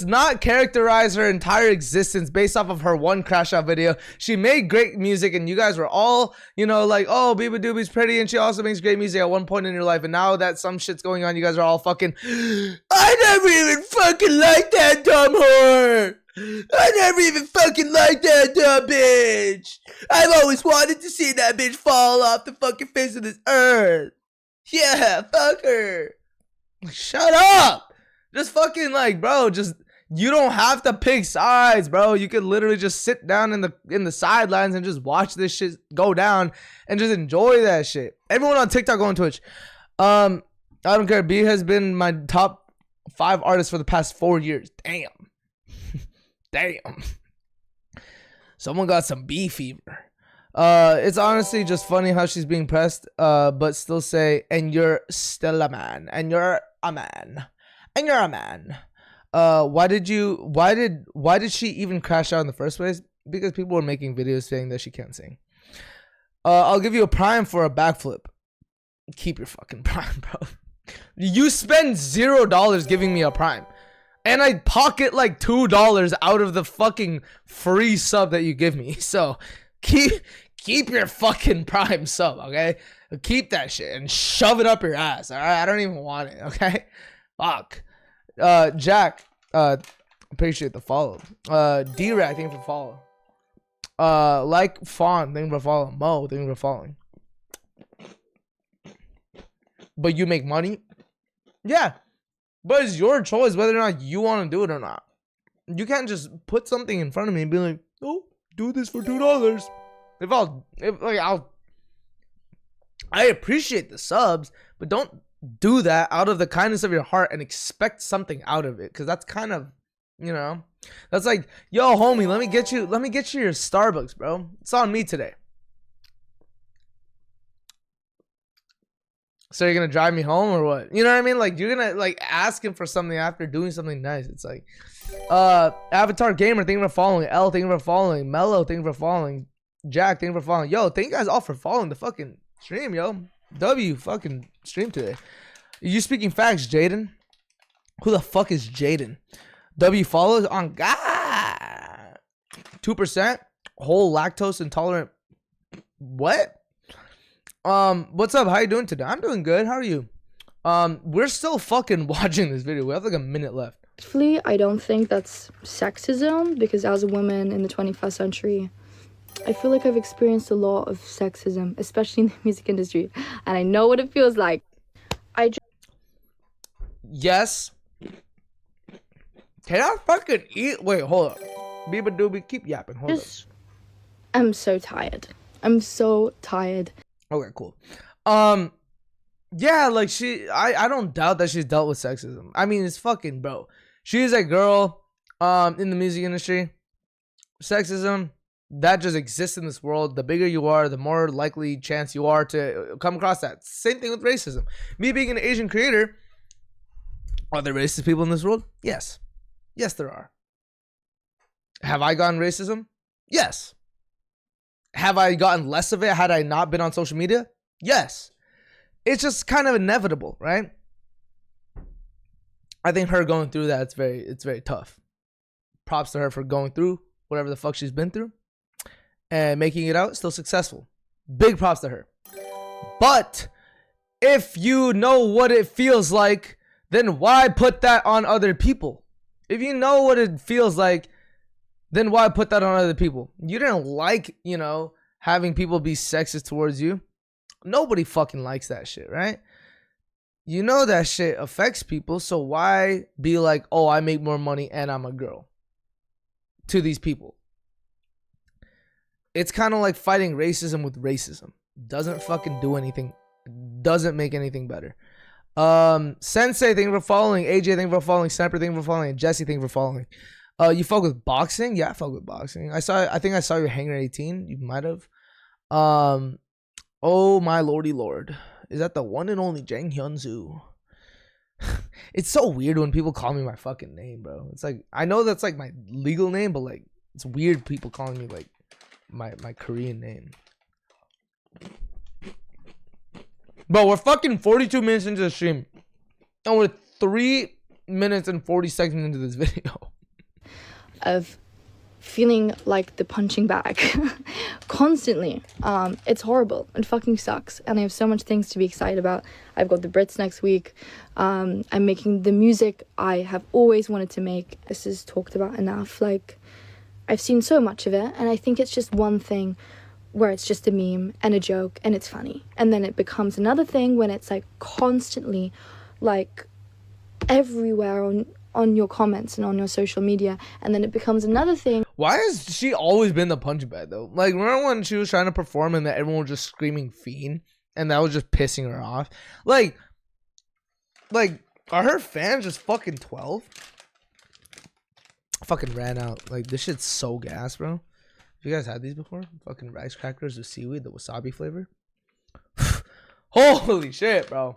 A: not characterize her entire existence based off of her one crash out video. She made great music and you guys were all, you know, like, oh, BEABADOOBEE's pretty and she also makes great music at one point in your life. And now that some shit's going on, you guys are all fucking, I never even fucking liked that dumb whore. I never even fucking liked that dumb bitch. I've always wanted to see that bitch fall off the fucking face of this earth. Yeah, fuck her. Shut up. Just fucking like, bro, just, you don't have to pick sides, bro. You could literally just sit down in the sidelines and just watch this shit go down and just enjoy that shit. Everyone on TikTok, go on Twitch. I don't care. B has been my top 5 artists for the past 4 years. Damn. Damn. Someone got some B fever. It's honestly just funny how she's being pressed, but still say, and you're still a man, and you're a man, and you're a man. Why did she even crash out in the first place? Because people were making videos saying that she can't sing. I'll give you a prime for a backflip. Keep your fucking prime, bro. You spend $0 giving me a prime. And I pocket like $2 out of the fucking free sub that you give me. So keep your fucking prime sub, okay? Keep that shit and shove it up your ass. All right, I don't even want it, okay? Fuck. Jack, appreciate the follow. D-Rat, thank you for follow. Like Fawn, thank you for follow. Mo, thank you for following. But you make money? Yeah. But it's your choice whether or not you want to do it or not. You can't just put something in front of me and be like, "Oh, do this for $2." I appreciate the subs, but don't do that out of the kindness of your heart and expect something out of it, because that's kind of, you know, that's like, yo, homie, let me get you your Starbucks, bro. It's on me today. So you're gonna drive me home or what? You know what I mean? Like, you're gonna like ask him for something after doing something nice. It's like, Avatar Gamer, thank you for following. L, thank you for following. Mello, thank you for following. Jack, thank you for following. Yo, thank you guys all for following the fucking stream, yo. W fucking stream today. You speaking facts, Jaden? Who the fuck is Jaden? W follows on God. 2%. Whole lactose intolerant. What? What's up? How you doing today? I'm doing good. How are you? We're still fucking watching this video. We have like a minute left.
C: Actually, I don't think that's sexism, because as a woman in the 21st century, I feel like I've experienced a lot of sexism, especially in the music industry, and I know what it feels like.
A: Yes. Can I fucking eat? Wait, hold up. BEABADOOBEE, keep yapping. Hold up.
C: I'm so tired. I'm so tired.
A: Okay, cool. Yeah, like I don't doubt that she's dealt with sexism. I mean, it's fucking, bro. She's a girl in the music industry. Sexism, that just exists in this world. The bigger you are, the more likely chance you are to come across that. Same thing with racism. Me being an Asian creator, are there racist people in this world? Yes. Yes, there are. Have I gotten racism? Yes. Have I gotten less of it had I not been on social media? Yes. It's just kind of inevitable, right? I think her going through that, it's very tough. Props to her for going through whatever the fuck she's been through and making it out, still successful. Big props to her. But if you know what it feels like, then why put that on other people? If you know what it feels like, then why put that on other people? You didn't like, you know, having people be sexist towards you. Nobody fucking likes that shit, right? You know that shit affects people, so why be like, oh, I make more money and I'm a girl to these people? It's kind of like fighting racism with racism. Doesn't fucking do anything. Doesn't make anything better. Sensei, thank you for following. AJ, thank you for following. Sniper, thank you for following. And Jesse, thank you for following. You fuck with boxing? Yeah, I fuck with boxing. I think I saw you Hanger 18. You might have. Oh my lordy lord. Is that the one and only Jang Hyunsu? It's so weird when people call me my fucking name, bro. It's like, I know that's like my legal name, but like, it's weird people calling me like my Korean name. Bro, we're fucking 42 minutes into the stream. And we're 3 minutes and 40 seconds into this video.
C: Of feeling like the punching bag constantly. It's horrible. It fucking sucks. And I have so much things to be excited about. I've got the Brits next week. I'm making the music I have always wanted to make. This is talked about enough. Like, I've seen so much of it, and I think it's just one thing where it's just a meme and a joke and it's funny. And then it becomes another thing when it's like constantly like everywhere on your comments and on your social media, and then it becomes another thing.
A: Why has she always been the punch bag though? Like, remember when she was trying to perform and that everyone was just screaming fiend and that was just pissing her off? Like are her fans just fucking 12? I fucking ran out. Like, this shit's so gas, bro. Have you guys had these before? Fucking rice crackers with seaweed, the wasabi flavor. Holy shit, bro.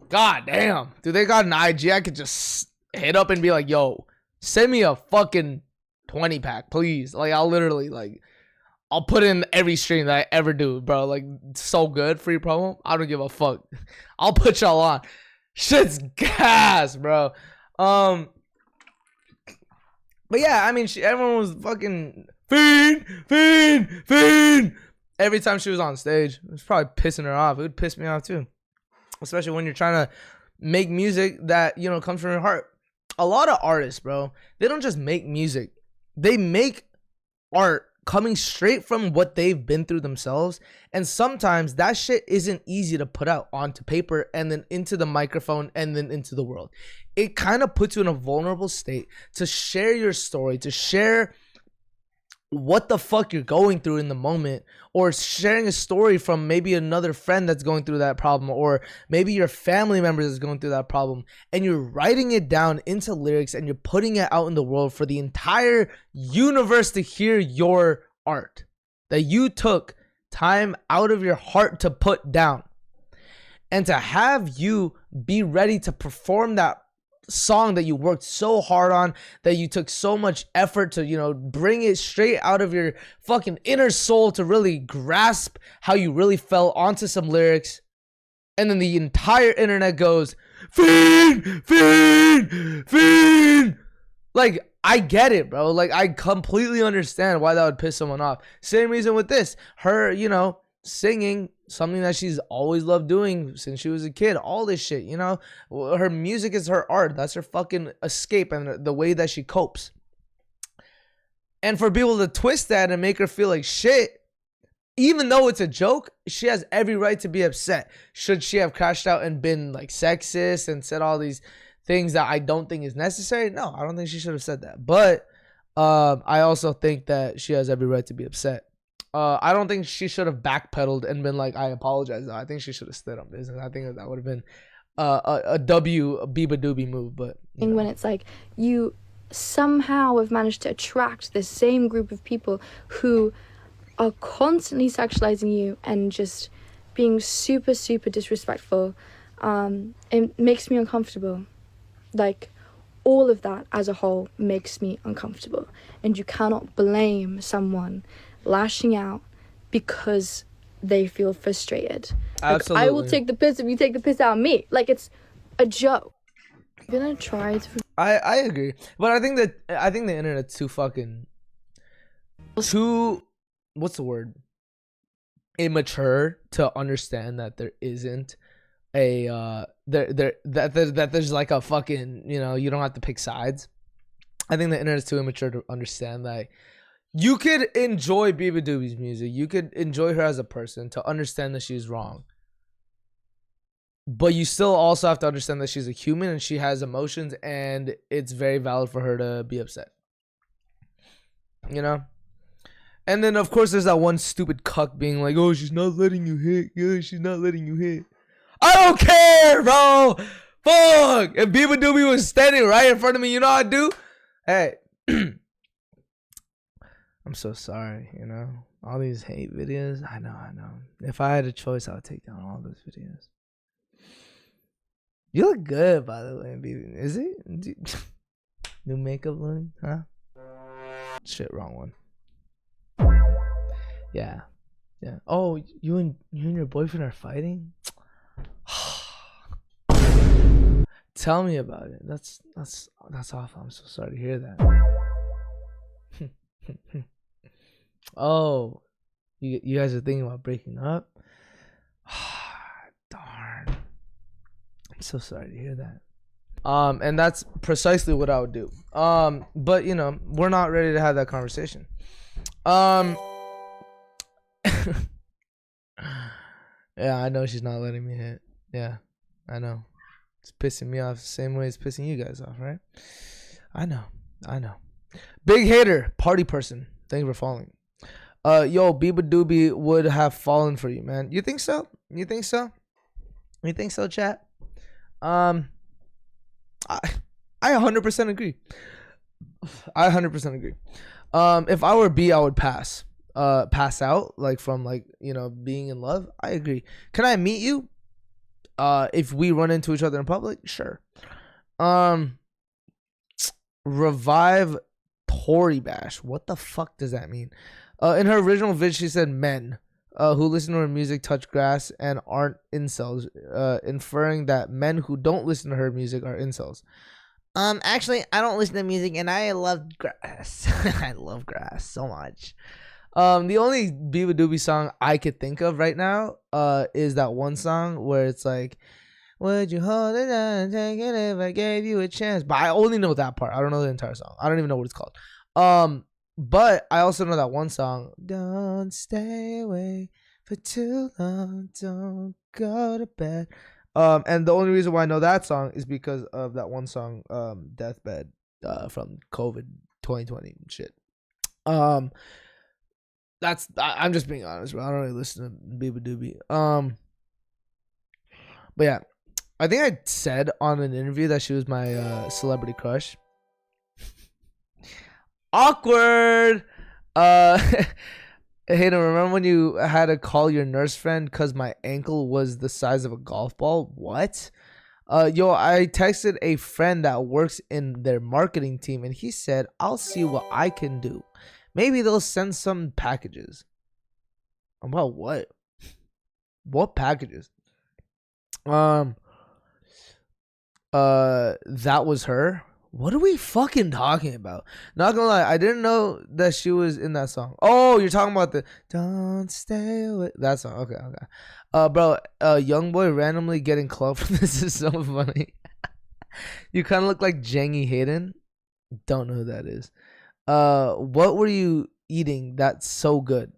A: God damn. Dude, they got an IG. I could just hit up and be like, yo, send me a fucking 20 pack, please. Like, I'll literally, like, I'll put in every stream that I ever do, bro. Like, so good. Free promo. I don't give a fuck. I'll put y'all on. Shit's gas, bro. But yeah, I mean, everyone was fucking fiend. Every time she was on stage, it was probably pissing her off. It would piss me off too, especially when you're trying to make music that, you know, comes from your heart. A lot of artists, bro, they don't just make music. They make art coming straight from what they've been through themselves. And sometimes that shit isn't easy to put out onto paper and then into the microphone and then into the world. It kind of puts you in a vulnerable state to share your story, to share what the fuck you're going through in the moment, or sharing a story from maybe another friend that's going through that problem, or maybe your family member is going through that problem, and you're writing it down into lyrics and you're putting it out in the world for the entire universe to hear your art that you took time out of your heart to put down, and to have you be ready to perform that song that you worked so hard on, that you took so much effort to, you know, bring it straight out of your fucking inner soul to really grasp how you really felt onto some lyrics, and then the entire internet goes fiend. Like, I get it, bro. Like, I completely understand why that would piss someone off. Same reason with this, her, you know, singing something that she's always loved doing since she was a kid, all this shit, you know, her music is her art. That's her fucking escape and the way that she copes. And for people to twist that and make her feel like shit, even though it's a joke, she has every right to be upset. Should she have crashed out and been like sexist and said all these things that I don't think is necessary. No, I don't think she should have said that. But I also think that she has every right to be upset. I don't think she should have backpedaled and been like, I apologize. No, I think she should have stood on business. I think that would have been a BEABADOOBee move. But
C: when it's like you somehow have managed to attract the same group of people who are constantly sexualizing you and just being super, super disrespectful, it makes me uncomfortable. Like, all of that as a whole makes me uncomfortable. And you cannot blame someone lashing out because they feel frustrated. Like,
A: absolutely.
C: I will take the piss if you take the piss out of me. Like, it's a joke. I'm gonna try to...
A: I agree. But I think the internet's too fucking... What's the word? Immature to understand that there isn't that there's like a fucking, you know, you don't have to pick sides. I think the internet is too immature to understand that you could enjoy BEABADOOBEe's music, you could enjoy her as a person, to understand that she's wrong, but you still also have to understand that she's a human and she has emotions, and it's very valid for her to be upset, you know. And then of course there's that one stupid cuck being like, oh, she's not letting you hit. Yeah, she's not letting you hit. I don't care, bro. Fuck. If BEABADOOBee was standing right in front of me, you know what I'd do? Hey. I'm so sorry, you know. All these hate videos. I know. If I had a choice, I would take down all those videos. You look good, by the way, baby. Is it? New makeup look? Huh? Shit, wrong one. Yeah. Oh, you and your boyfriend are fighting? Tell me about it. That's awful. I'm so sorry to hear that. Oh, you guys are thinking about breaking up? Darn. I'm so sorry to hear that. And that's precisely what I would do. But you know, we're not ready to have that conversation. Yeah, I know she's not letting me hit. Yeah, I know. It's pissing me off the same way it's pissing you guys off, right? I know. Big hater, party person. Thank you for following. Yo, BEABADOOBee would have fallen for you, man. You think so? You think so, chat? I 100% agree. I 100% agree. If I were B, I would pass out, like, from, like, you know, being in love. I agree. Can I meet you? If we run into each other in public, sure. Revive Tory Bash. What the fuck does that mean? In her original vid, she said men who listen to her music touch grass and aren't incels, inferring that men who don't listen to her music are incels. Actually, I don't listen to music and I love grass. I love grass so much. The only BEABADOOBee song I could think of right now is that one song where it's like, would you hold it down and take it if I gave you a chance? But I only know that part. I don't know the entire song. I don't even know what it's called. But I also know that one song, don't stay away for too long, don't go to bed. And the only reason why I know that song is because of that one song, Deathbed, from COVID 2020 shit. I'm just being honest, bro. I don't really listen to BEABADOOBee. But yeah, I think I said on an interview that she was my celebrity crush. Awkward. Hayden, remember when you had to call your nurse friend because my ankle was the size of a golf ball? What? Yo, I texted a friend that works in their marketing team, and he said, I'll see what I can do. Maybe they'll send some packages. About what? What packages? That was her. What are we fucking talking about? Not gonna lie, I didn't know that she was in that song. Oh, you're talking about the "Don't Stay Away" that song. Okay. Bro, young boy randomly getting clubbed. This is so funny. You kind of look like Jang Hayden. Don't know who that is. What were you eating that's so good?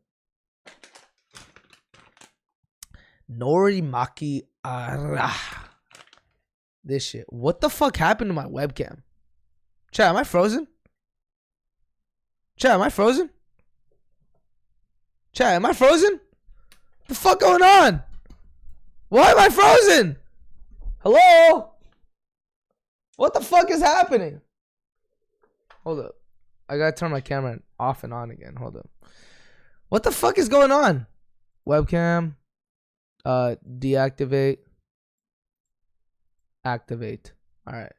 A: Norimaki ara. this shit. What the fuck happened to my webcam? Chat, am I frozen? Chat, am I frozen? Chat, am I frozen? The fuck going on? Why am I frozen? Hello? What the fuck is happening? Hold up. I gotta turn my camera off and on again. Hold up. What the fuck is going on? Webcam. Deactivate. Activate. Alright.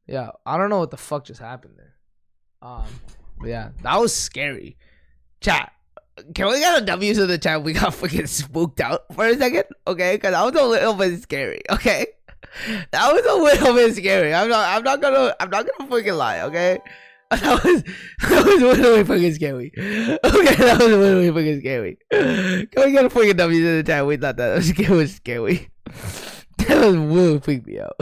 A: Yeah, I don't know what the fuck just happened there. But yeah, that was scary. Chat, can we get a W's in the chat? We got fucking spooked out for a second, okay? Because that was a little bit scary, okay? That was a little bit scary. I'm not gonna fucking lie, okay? That was literally fucking scary. Okay, that was literally fucking scary. Can we get a fucking W's in the chat? We thought that was scary. That was really freaked me out.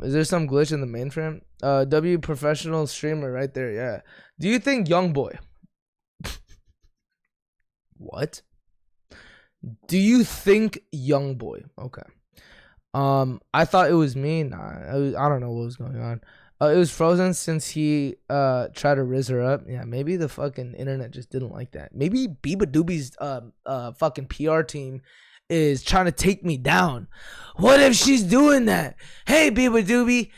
A: Is there some glitch in the mainframe? W professional streamer right there, yeah. Do you think young boy? What? Do you think young boy? Okay. I thought it was me. Nah, I don't know what was going on. It was frozen since he tried to riz her up. Yeah, maybe the fucking internet just didn't like that. Maybe BEABADOOBEE's fucking PR team is trying to take me down. What if she's doing that? Hey, BEABADOOBEE.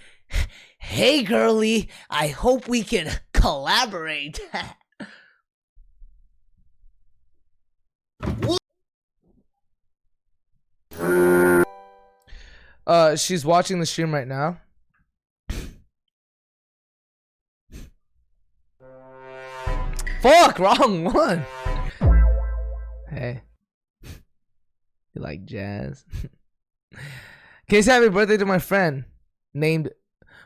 A: Hey, girly. I hope we can collaborate. She's watching the stream right now. Fuck, wrong one. Hey. You like jazz? Can you say happy birthday to my friend named...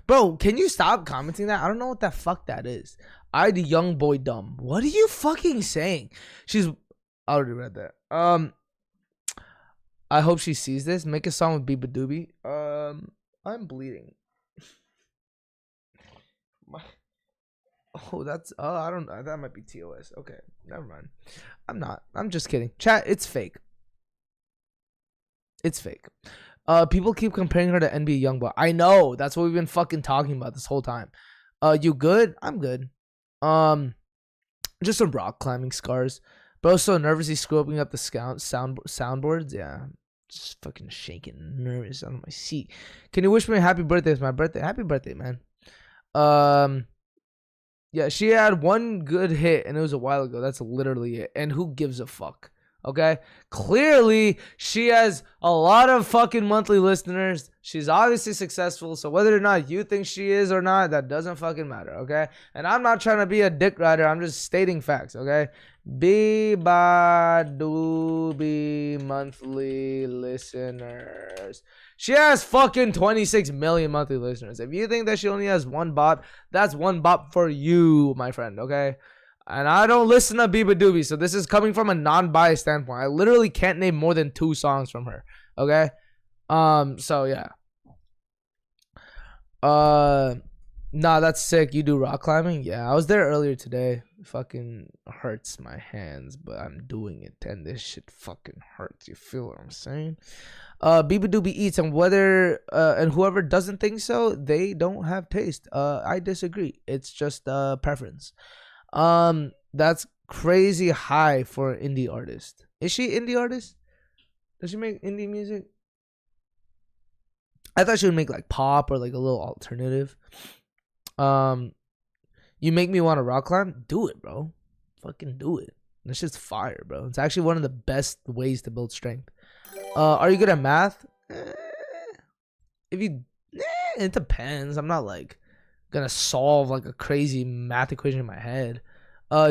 A: Bro, can you stop commenting that? I don't know what the fuck that is. I the young boy dumb. What are you fucking saying? She's... I already read that. I hope she sees this. Make a song with BEABADOOBEE. I'm bleeding. Oh, that's... Oh, I don't know. That might be TOS. Okay, never mind. I'm not. I'm just kidding. Chat, it's fake. It's fake. People keep comparing her to NBA Youngboy. I know. That's what we've been fucking talking about this whole time. You good? I'm good. Just some rock climbing scars. Bro's so nervous he's screwing up the soundboards. Yeah. Just fucking shaking, nervous on my seat. Can you wish me a happy birthday? It's my birthday. Happy birthday, man. Yeah, she had one good hit and it was a while ago. That's literally it. And who gives a fuck? Okay, clearly she has a lot of fucking monthly listeners. She's obviously successful, so whether or not you think she is or not, that doesn't fucking matter. Okay, and I'm not trying to be a dick rider. I'm just stating facts. Okay, BEABADOOBEE monthly listeners. She has fucking 26 million monthly listeners. If you think that she only has one bop, that's one bop for you, my friend. Okay. And I don't listen to BEABADOOBEE, so this is coming from a non-biased standpoint. I literally can't name more than 2 songs from her. Okay? So yeah. Nah, that's sick. You do rock climbing? Yeah, I was there earlier today. It fucking hurts my hands, but I'm doing it, and this shit fucking hurts. You feel what I'm saying? BEABADOOBEE eats, and whether and whoever doesn't think so, they don't have taste. I disagree. It's just preference. That's crazy high for an indie artist. Is she indie artist? Does she make indie music? I thought she would make like pop or like a little alternative. You make me want to rock climb? Do it, bro. Fucking do it. This shit's fire, bro. It's actually one of the best ways to build strength. Are you good at math? If you, it depends. I'm not like gonna solve like a crazy math equation in my head.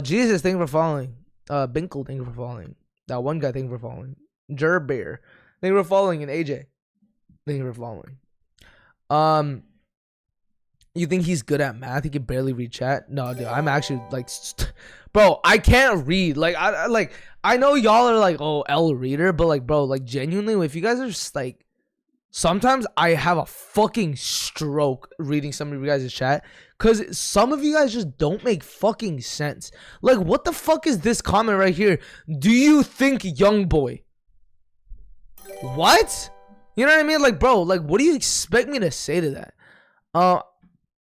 A: Jesus, thank you for following. Binkle, thank you for following. That one guy, thank you for following. Jerbear, thank you for following. And AJ, thank you for following. You think he's good at math? He can barely read chat. No, dude, I'm actually like, bro, I can't read. Like, I know y'all are like, oh, L reader, but like, bro, like genuinely, if you guys are just like, sometimes I have a fucking stroke reading some of you guys' chat because some of you guys just don't make fucking sense. Like, what the fuck is this comment right here? Do you think young boy? What? You know what I mean? Like, bro, like, what do you expect me to say to that?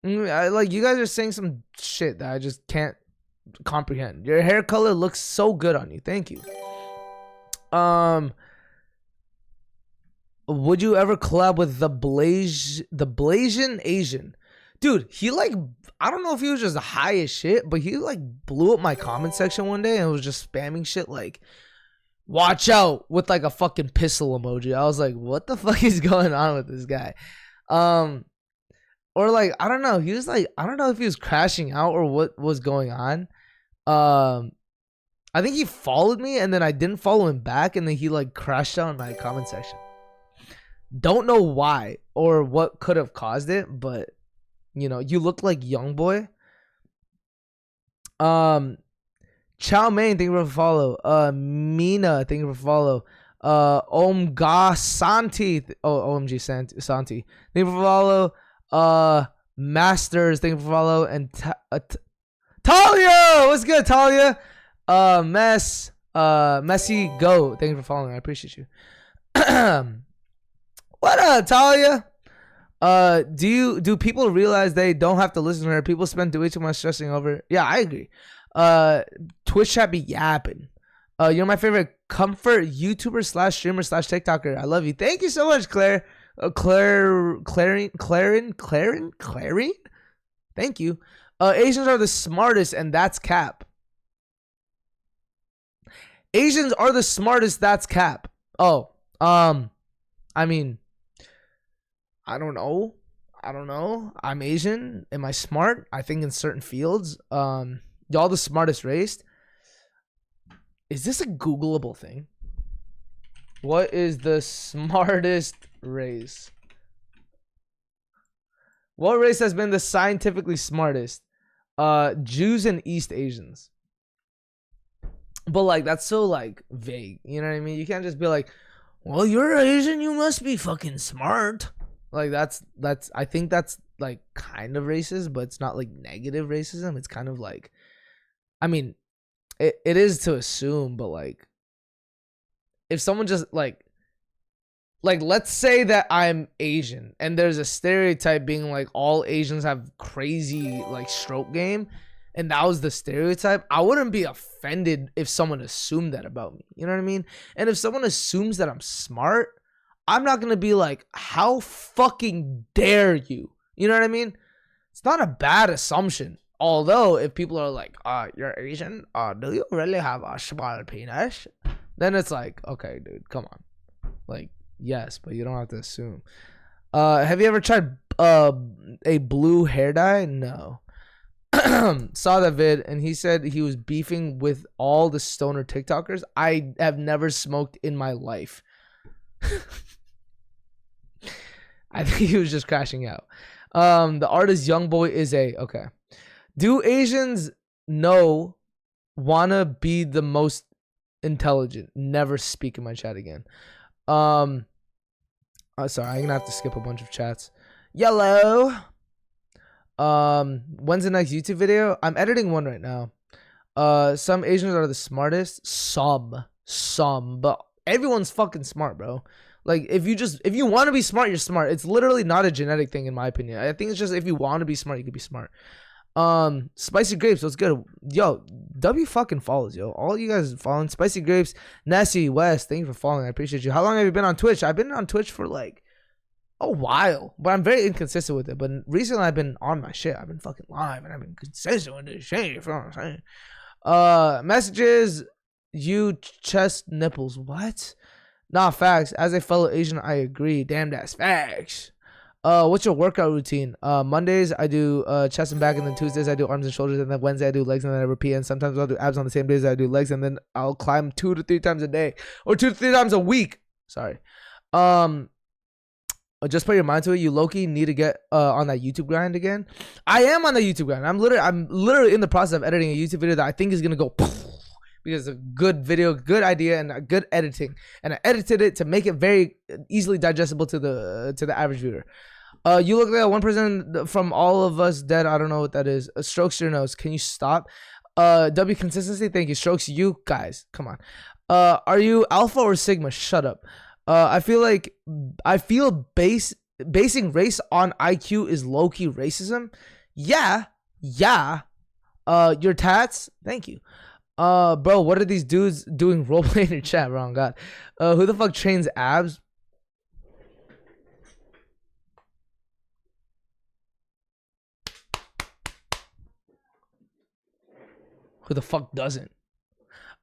A: Like, you guys are saying some shit that I just can't comprehend. Your hair color looks so good on you. Thank you. Would you ever collab with the Blasian Asian? Dude, he like, I don't know if he was just high as shit, but he like blew up my comment section one day and was just spamming shit like, watch out, with like a fucking pistol emoji. I was like, what the fuck is going on with this guy? Or like, I don't know. He was like, I don't know if he was crashing out or what was going on. I think he followed me and then I didn't follow him back and then he like crashed out in my comment section. Don't know why or what could have caused it, but you know, you look like young boy. Chow Mein, thank you for follow. Mina, thank you for follow. Omga Santi, OMG Santi, thank you for follow. Masters, thank you for follow. And Talia, what's good, Talia? Messy Go, thank you for following. I appreciate you. What up, Talia? Do people realize they don't have to listen to her? People spend way too much stressing over it. Yeah, I agree. Twitch chat be yapping. You're my favorite comfort YouTuber / streamer / TikToker. I love you. Thank you so much, Claire. Clarin. Thank you. Asians are the smartest, and that's cap. Asians are the smartest. That's cap. Oh, I mean, I don't know. I'm Asian. Am I smart? I think in certain fields. Y'all the smartest race. Is this a Googleable thing? What is the smartest race? What race has been the scientifically smartest? Jews and East Asians. But like, that's so like vague. You know what I mean? You can't just be like, well, you're Asian, you must be fucking smart. Like that's I think that's like kind of racist, but it's not like negative racism. It's kind of like, I mean, it is to assume, but like, if someone just like let's say that I'm Asian and there's a stereotype being like all Asians have crazy like stroke game, and that was the stereotype, I wouldn't be offended if someone assumed that about me. You know what I mean? And if someone assumes that I'm smart, I'm not going to be like, how fucking dare you? You know what I mean? It's not a bad assumption. Although, if people are like, you're Asian? Do you really have a small penis? Then it's like, okay, dude, come on. Like, yes, but you don't have to assume. Have you ever tried a blue hair dye? No. Saw that vid, and he said he was beefing with all the stoner TikTokers. I have never smoked in my life. I think he was just crashing out. The artist Young Boy is okay. Do Asians wanna be the most intelligent? Never speak in my chat again. Sorry, I'm gonna have to skip a bunch of chats. Yellow. When's the next YouTube video? I'm editing one right now. Some Asians are the smartest. Some, but everyone's fucking smart, bro. Like, if you want to be smart, you're smart. It's literally not a genetic thing, in my opinion. I think it's just if you want to be smart, you can be smart. Spicy Grapes, what's good? Yo, W fucking follows, yo. All you guys following. Spicy Grapes, Nessie, West, thank you for following. I appreciate you. How long have you been on Twitch? I've been on Twitch for like a while, but I'm very inconsistent with it. But recently, I've been on my shit. I've been fucking live, and I've been consistent with this shit. You know what I'm saying? Messages, you chest nipples. What? Nah, facts. As a fellow Asian, I agree. Damn, that's facts. What's your workout routine? Mondays I do chest and back, and then Tuesdays I do arms and shoulders, and then Wednesday I do legs, and then I repeat. And sometimes I'll do abs on the same days I do legs, and then I'll climb 2 to 3 times a day, or 2 to 3 times a week. Sorry. Just put your mind to it. You low-key need to get on that YouTube grind again. I am on the YouTube grind. I'm literally in the process of editing a YouTube video that I think is gonna go because it's a good video, good idea, and a good editing. And I edited it to make it very easily digestible to the average viewer. You look like one person from all of us dead. I don't know what that is. Strokes your nose. Can you stop? W consistency. Thank you. Strokes you guys. Come on. Are you alpha or sigma? Shut up. I feel basing race on IQ is low-key racism. Yeah. Your tats, thank you. Bro, what are these dudes doing roleplay in your chat, bro? Oh, God. Who the fuck trains abs? Who the fuck doesn't?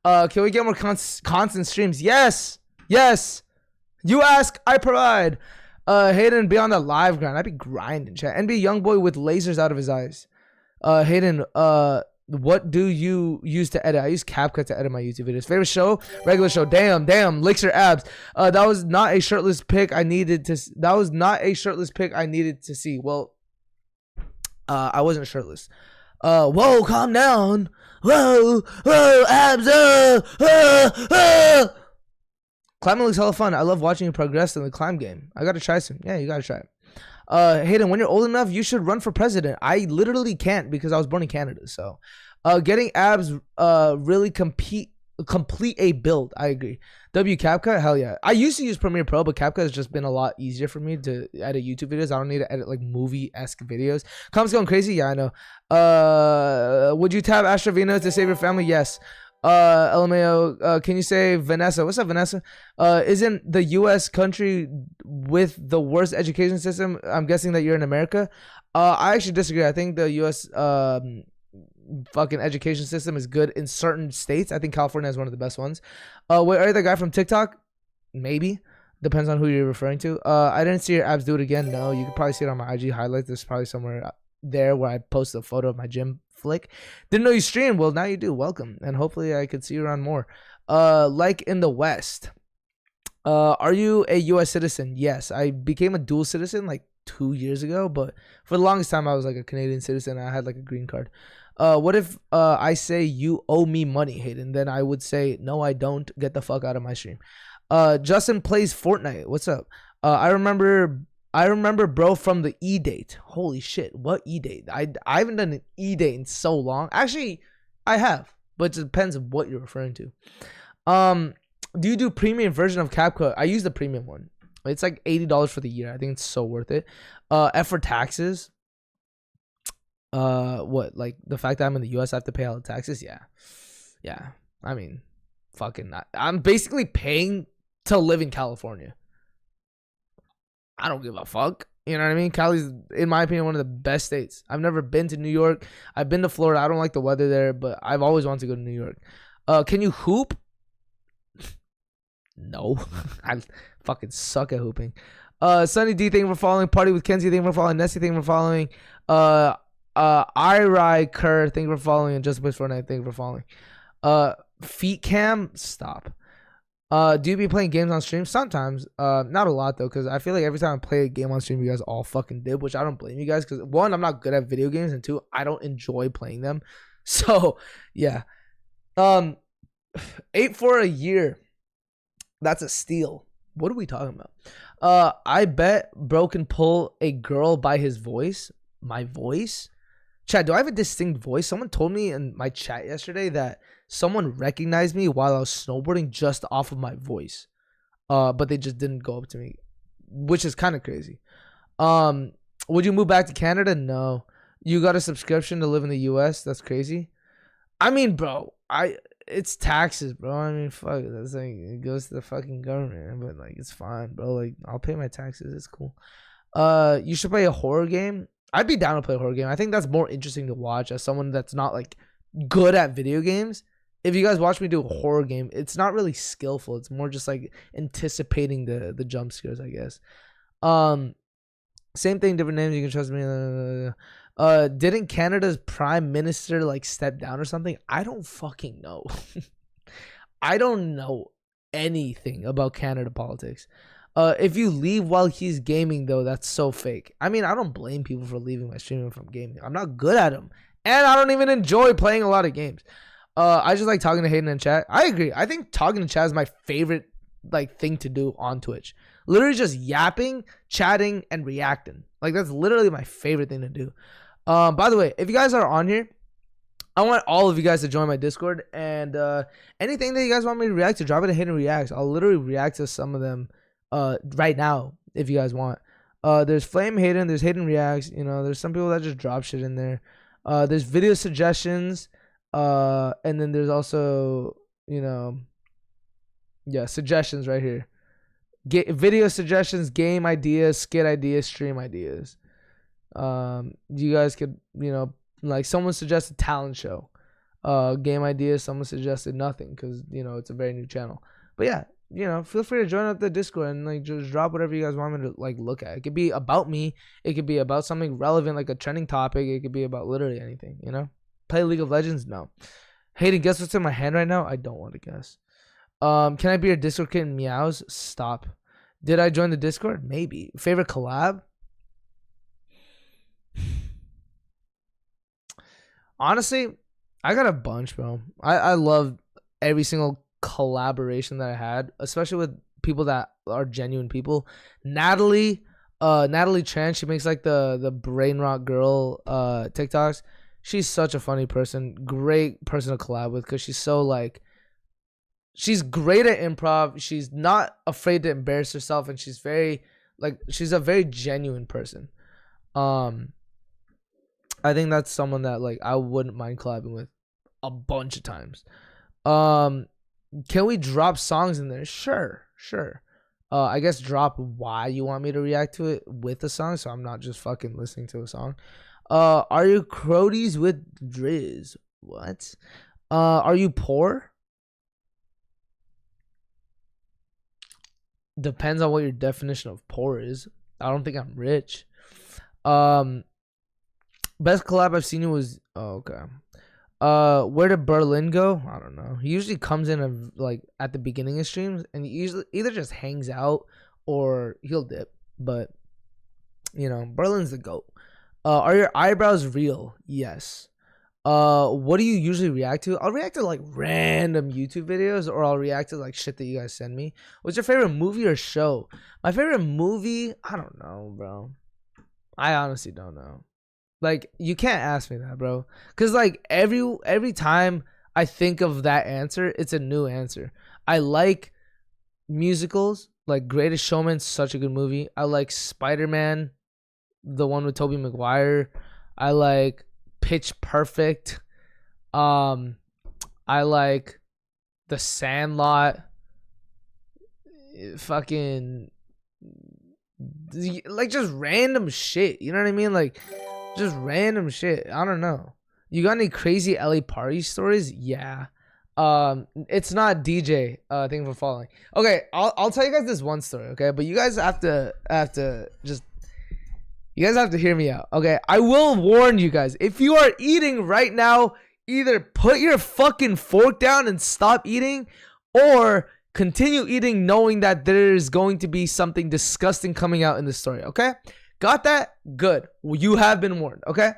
A: Can we get more constant streams? Yes. You ask, I provide. Hayden, be on the live grind. I'd be grinding, chat. And be young boy with lasers out of his eyes. Hayden, what do you use to edit? I use CapCut to edit my YouTube videos. Favorite show? Regular show. Damn. Licks your abs. That was not a shirtless pic I needed to. That was not a shirtless pic I needed to see. Well, I wasn't shirtless. Whoa, calm down. Whoa, abs. Climbing looks hella fun. I love watching you progress in the climb game. I gotta try some. Yeah, you gotta try it. Hayden, when you're old enough, you should run for president. I literally can't because I was born in Canada. So, getting abs really complete a build. I agree. CapCut, hell yeah. I used to use Premiere Pro, but CapCut has just been a lot easier for me to edit YouTube videos. I don't need to edit like movie-esque videos. Comments going crazy? Yeah, I know. Would you tap Astravina to save your family? Yes. LMAO, can you say Vanessa? What's up, Vanessa? Isn't the U.S. country with the worst education system? I'm guessing that you're in America. I actually disagree. I think the U.S. Fucking education system is good in certain states. I think California is one of the best ones. Wait, are you the guy from TikTok? Maybe. Depends on who you're referring to. I didn't see your abs do it again. No, you could probably see it on my IG highlights. There's probably somewhere there where I post a photo of my gym flick. Didn't know you streamed. Well, now you do. Welcome. And hopefully I could see you around more. Like in the West. Are you a U.S. citizen? Yes. I became a dual citizen like 2 years ago, but for the longest time I was like a Canadian citizen. I had like a green card. What if I say you owe me money, Hayden? Then I would say, no, I don't. Get the fuck out of my stream. Justin plays Fortnite. What's up? I remember, bro, from the E-date. Holy shit. What E-date? I haven't done an E-date in so long. Actually, I have, but it depends on what you're referring to. Do you do premium version of CapCut? I use the premium one. It's like $80 for the year. I think it's so worth it. F for taxes. What, like the fact that I'm in the US I have to pay all the taxes? Yeah, I mean, fucking I'm basically paying to live in California. I don't give a fuck, you know what I mean? Cali's, in my opinion, one of the best states. I've never been to New York. I've been to Florida. I don't like the weather there, but I've always wanted to go to New York. Can you hoop? No. I fucking suck at hooping. Sunny D, thank you for following. Party with Kenzie, thank you for following. Nessie, thank you for following. Irai Kerr, thank you for following. And Just Plays Fortnite, thank you for following. Feet Cam, stop. Do you be playing games on stream? Sometimes. Not a lot though, because I feel like every time I play a game on stream, you guys all fucking dip, which I don't blame you guys, because one, I'm not good at video games, and two, I don't enjoy playing them. So yeah. 8 for a year. That's a steal. What are we talking about? I bet bro can pull a girl by his voice. My voice? Chat, do I have a distinct voice? Someone told me in my chat yesterday that someone recognized me while I was snowboarding just off of my voice. But they just didn't go up to me, which is kind of crazy. Would you move back to Canada? No. You got a subscription to live in the US? That's crazy. I mean, bro, it's taxes, bro. I mean, fuck, that's like, it goes to the fucking government, but like, it's fine, bro. Like, I'll pay my taxes. It's cool. You should play a horror game. I'd be down to play a horror game. I think that's more interesting to watch as someone that's not like good at video games. If you guys watch me do a horror game, it's not really skillful. It's more just like anticipating the jump scares, I guess. Same thing, different names. You can trust me. Didn't Canada's prime minister like step down or something? I don't fucking know. I don't know anything about Canada politics. If you leave while he's gaming, though, that's so fake. I mean, I don't blame people for leaving my streaming from gaming. I'm not good at them, and I don't even enjoy playing a lot of games. I just like talking to Hayden in chat. I agree. I think talking to chat is my favorite like thing to do on Twitch. Literally just yapping, chatting, and reacting. Like, that's literally my favorite thing to do. By the way, if you guys are on here, I want all of you guys to join my Discord, and anything that you guys want me to react to, drop it in Hayden Reacts. I'll literally react to some of them right now if you guys want. There's Flame Hayden, there's Hayden Reacts, you know, there's some people that just drop shit in there. There's video suggestions, and then there's also, you know, yeah, suggestions right here. Video suggestions, game ideas, skit ideas, stream ideas. You guys could, you know, like someone suggested talent show. Game ideas, someone suggested nothing because, you know, it's a very new channel. But yeah, you know, feel free to join up the Discord and like just drop whatever you guys want me to like look at. It could be about me. It could be about something relevant, like a trending topic. It could be about literally anything, you know? Play League of Legends? No. Hayden, guess what's in my hand right now? I don't want to guess. Can I be your Discord kitten? Meows? Stop. Did I join the Discord? Maybe. Favorite collab? Honestly, I got a bunch, bro. I love every single collaboration that I had, especially with people that are genuine people. Natalie Tran, she makes like the brain rot girl TikToks. She's such a funny person, great person to collab with because she's so like, she's great at improv. She's not afraid to embarrass herself, and she's very like, she's a very genuine person. I think that's someone that like I wouldn't mind collabing with a bunch of times. Can we drop songs in there? Sure. I guess drop why you want me to react to it with the song, so I'm not just fucking listening to a song. Are you Crodies with Driz? What? Are you poor? Depends on what your definition of poor is. I don't think I'm rich. Best collab I've seen was okay. Where did Berlin go? I don't know. He usually comes in like at the beginning of streams, and he usually either just hangs out or he'll dip. But you know, Berlin's the GOAT. Are your eyebrows real? Yes. What do you usually react to? I'll react to like random YouTube videos, or I'll react to like shit that you guys send me. What's your favorite movie or show? My favorite movie? I don't know, bro. I honestly don't know. Like, you can't ask me that, bro. Cause like every time I think of that answer, it's a new answer. I like musicals. Like Greatest Showman, such a good movie. I like Spider-Man, the one with Tobey Maguire. I like Pitch Perfect. I like The Sandlot. Fucking like just random shit. You know what I mean? Like just random shit. I don't know. You got any crazy LA party stories? Yeah. It's not DJ. Thank you for following. Okay, I'll tell you guys this one story. Okay, but you guys have to just. You guys have to hear me out. Okay, I will warn you guys. If you are eating right now, either put your fucking fork down and stop eating, or continue eating knowing that there is going to be something disgusting coming out in the story. Okay, got that? Good. You have been warned. Okay.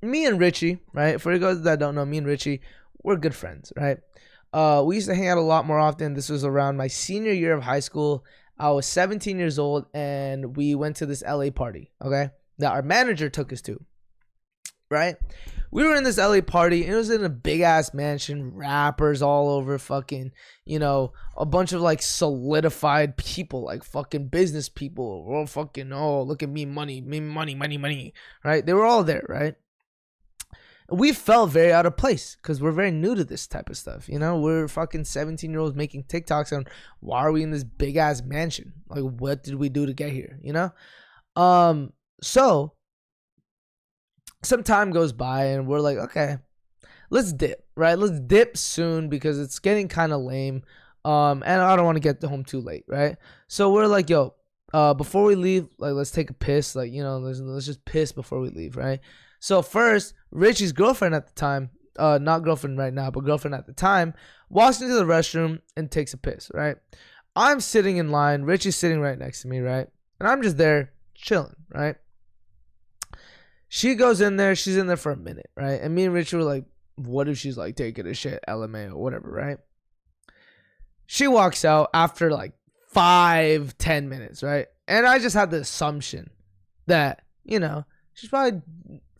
A: Me and Richie, right? For you guys that don't know, me and Richie, we're good friends, right? We used to hang out a lot more often. This was around my senior year of high school. I was 17 years old, and we went to this LA party, okay, that our manager took us to, right? We were in this LA party, and it was in a big-ass mansion, rappers all over, fucking, you know, a bunch of, like, solidified people, like, fucking business people, oh, fucking, oh, look at me, money, right? They were all there, right? We felt very out of place because we're very new to this type of stuff. You know, we're fucking 17-year-olds making TikToks on why are we in this big ass mansion? Like, what did we do to get here? You know? So some time goes by and we're like, okay, let's dip, right? Let's dip soon because it's getting kind of lame. And I don't want to get home too late, right? So we're like, yo, before we leave, like, let's take a piss. Like, you know, let's just piss before we leave, right? So first, Richie's girlfriend at the time, not girlfriend right now, but girlfriend at the time, walks into the restroom and takes a piss, right? I'm sitting in line. Richie's sitting right next to me, right? And I'm just there chilling, right? She goes in there. She's in there for a minute, right? And me and Richie were like, what if she's like taking a shit, LMA or whatever, right? She walks out after like 5-10 minutes, right? And I just had the assumption that, you know, she's probably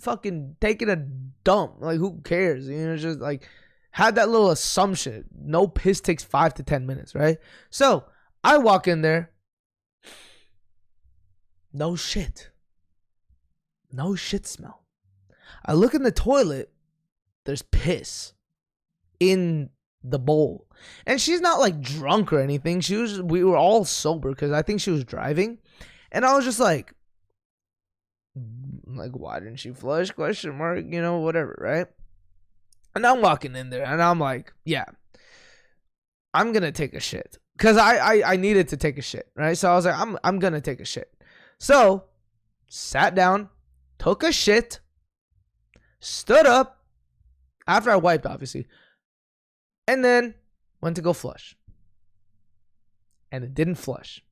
A: fucking taking a dump. Like, who cares? You know, just like had that little assumption. No piss takes 5 to 10 minutes, right? So I walk in there. No shit. No shit smell. I look in the toilet. There's piss in the bowl. And she's not like drunk or anything. We were all sober because I think she was driving. And I was just like, why didn't she flush? Question mark, whatever, right? And I'm walking in there and I'm like, yeah, I'm gonna take a shit. Cause I needed to take a shit, right? So I was like, I'm gonna take a shit. So sat down, took a shit, stood up after I wiped, obviously, and then went to go flush. And it didn't flush.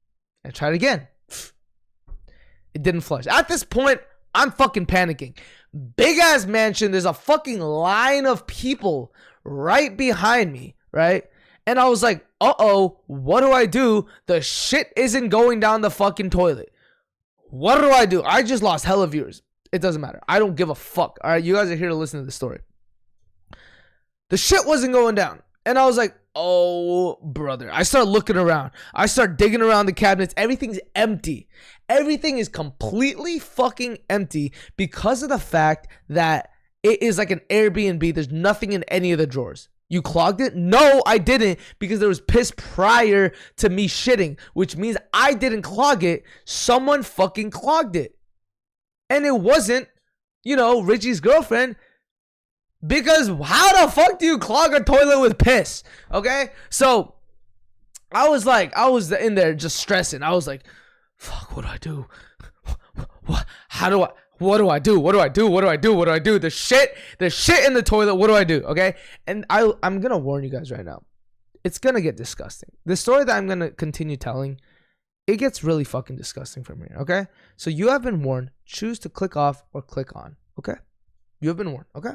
A: I tried again. It didn't flush. At this point, I'm fucking panicking. Big ass mansion. There's a fucking line of people right behind me, right? And I was like, uh-oh, what do I do? The shit isn't going down the fucking toilet. What do I do? I just lost hella viewers. It doesn't matter. I don't give a fuck. All right, you guys are here to listen to the story. The shit wasn't going down. And I was like, oh, brother. I start looking around. I start digging around the cabinets. Everything's empty. Everything is completely fucking empty because of the fact that it is like an Airbnb. There's nothing in any of the drawers. You clogged it? No, I didn't, because there was piss prior to me shitting, which means I didn't clog it. Someone fucking clogged it. And it wasn't, Richie's girlfriend. Because how the fuck do you clog a toilet with piss? Okay? So I was in there just stressing. I was like, fuck, what do I do? What do I do? There's shit in the toilet. What do I do? Okay? And I'm going to warn you guys right now. It's going to get disgusting. The story that I'm going to continue telling, it gets really fucking disgusting from here. Okay? So you have been warned. Choose to click off or click on. Okay? You have been warned. Okay?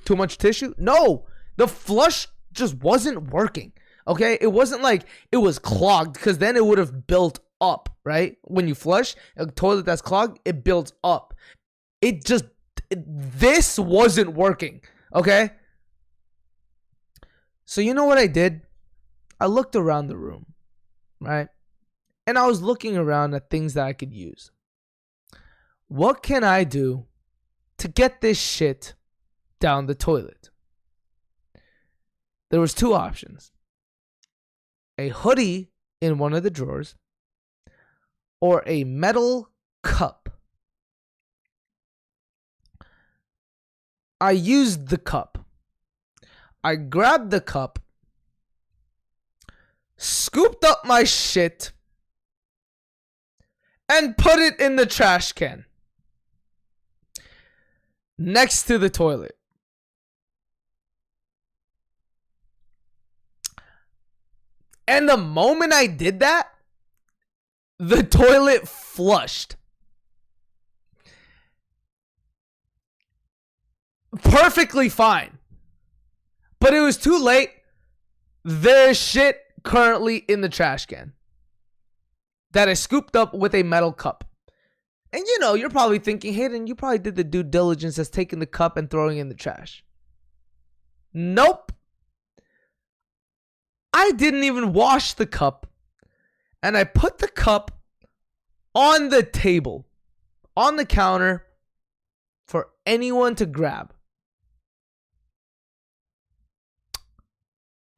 A: Too much tissue? No, the flush just wasn't working. Okay, it wasn't like it was clogged, because then it would have built up, right? When you flush a toilet that's clogged, it builds up. This wasn't working. Okay, so you know what I did? I looked around the room, right? And I was looking around at things that I could use. What can I do to get this shit down the toilet? There was two options. A hoodie in one of the drawers, or a metal cup. I used the cup. I grabbed the cup, scooped up my shit, and put it in the trash can next to the toilet. And the moment I did that, the toilet flushed. Perfectly fine. But it was too late. There's shit currently in the trash can that I scooped up with a metal cup. And you're probably thinking, Hayden, you probably did the due diligence as taking the cup and throwing it in the trash. Nope. I didn't even wash the cup, and I put the cup on the table, on the counter, for anyone to grab.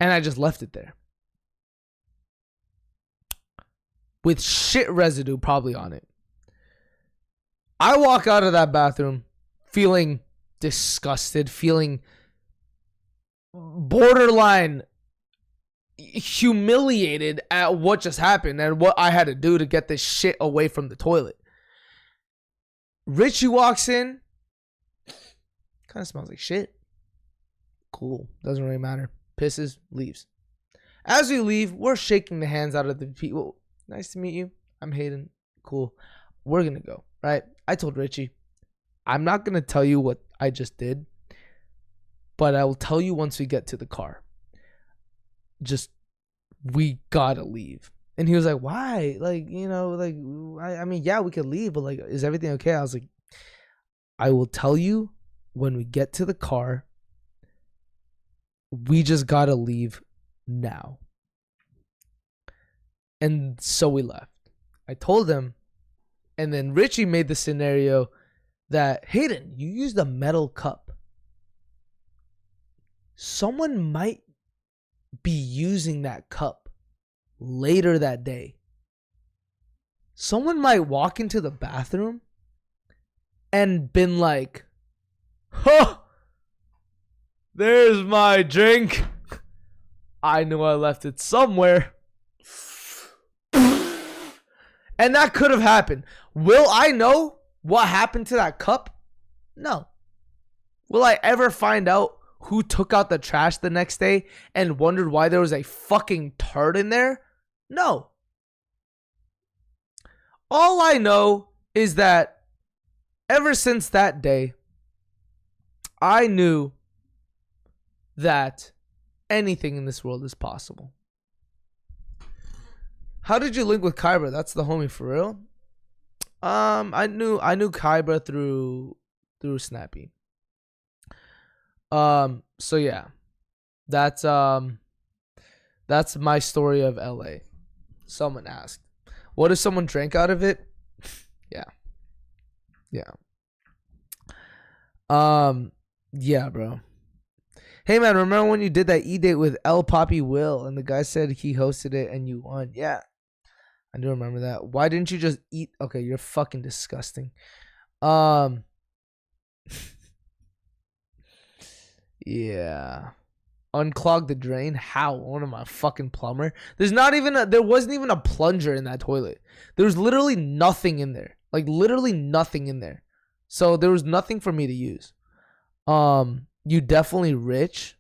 A: And I just left it there, with shit residue probably on it. I walk out of that bathroom feeling disgusted, feeling borderline humiliated at what just happened and what I had to do to get this shit away from the toilet. Richie walks in. Kind of smells like shit. Cool. Doesn't really matter. Pisses, leaves. As we leave, we're shaking the hands out of the people. Nice to meet you. I'm Hayden. Cool. We're going to go, right? I told Richie, I'm not going to tell you what I just did, but I will tell you once we get to the car. We gotta leave. And he was like, why? I mean, yeah, we could leave, but is everything okay? I was like, I will tell you when we get to the car. We just gotta leave now. And so we left. I told him, and then Richie made the scenario that, Hayden, you used a metal cup. Someone might be using that cup later that day. Someone might walk into the bathroom and been like, huh, there's my drink. I knew I left it somewhere. And that could have happened. Will I know what happened to that cup? No. Will I ever find out who took out the trash the next day and wondered why there was a fucking turd in there? No. All I know is that ever since that day, I knew that anything in this world is possible. How did you link with Kybra? That's the homie for real. I knew Kybra through Snappy. So yeah. That's my story of LA. Someone asked, what if someone drank out of it? Yeah. Yeah, bro. Hey man, remember when you did that E-date with El Poppy Will and the guy said he hosted it and you won? Yeah. I do remember that. Why didn't you just eat? Okay, you're fucking disgusting. Yeah. Unclog the drain? How? One of my fucking plumber. There wasn't even a plunger in that toilet. There was literally nothing in there. Like literally nothing in there. So there was nothing for me to use. You definitely rich.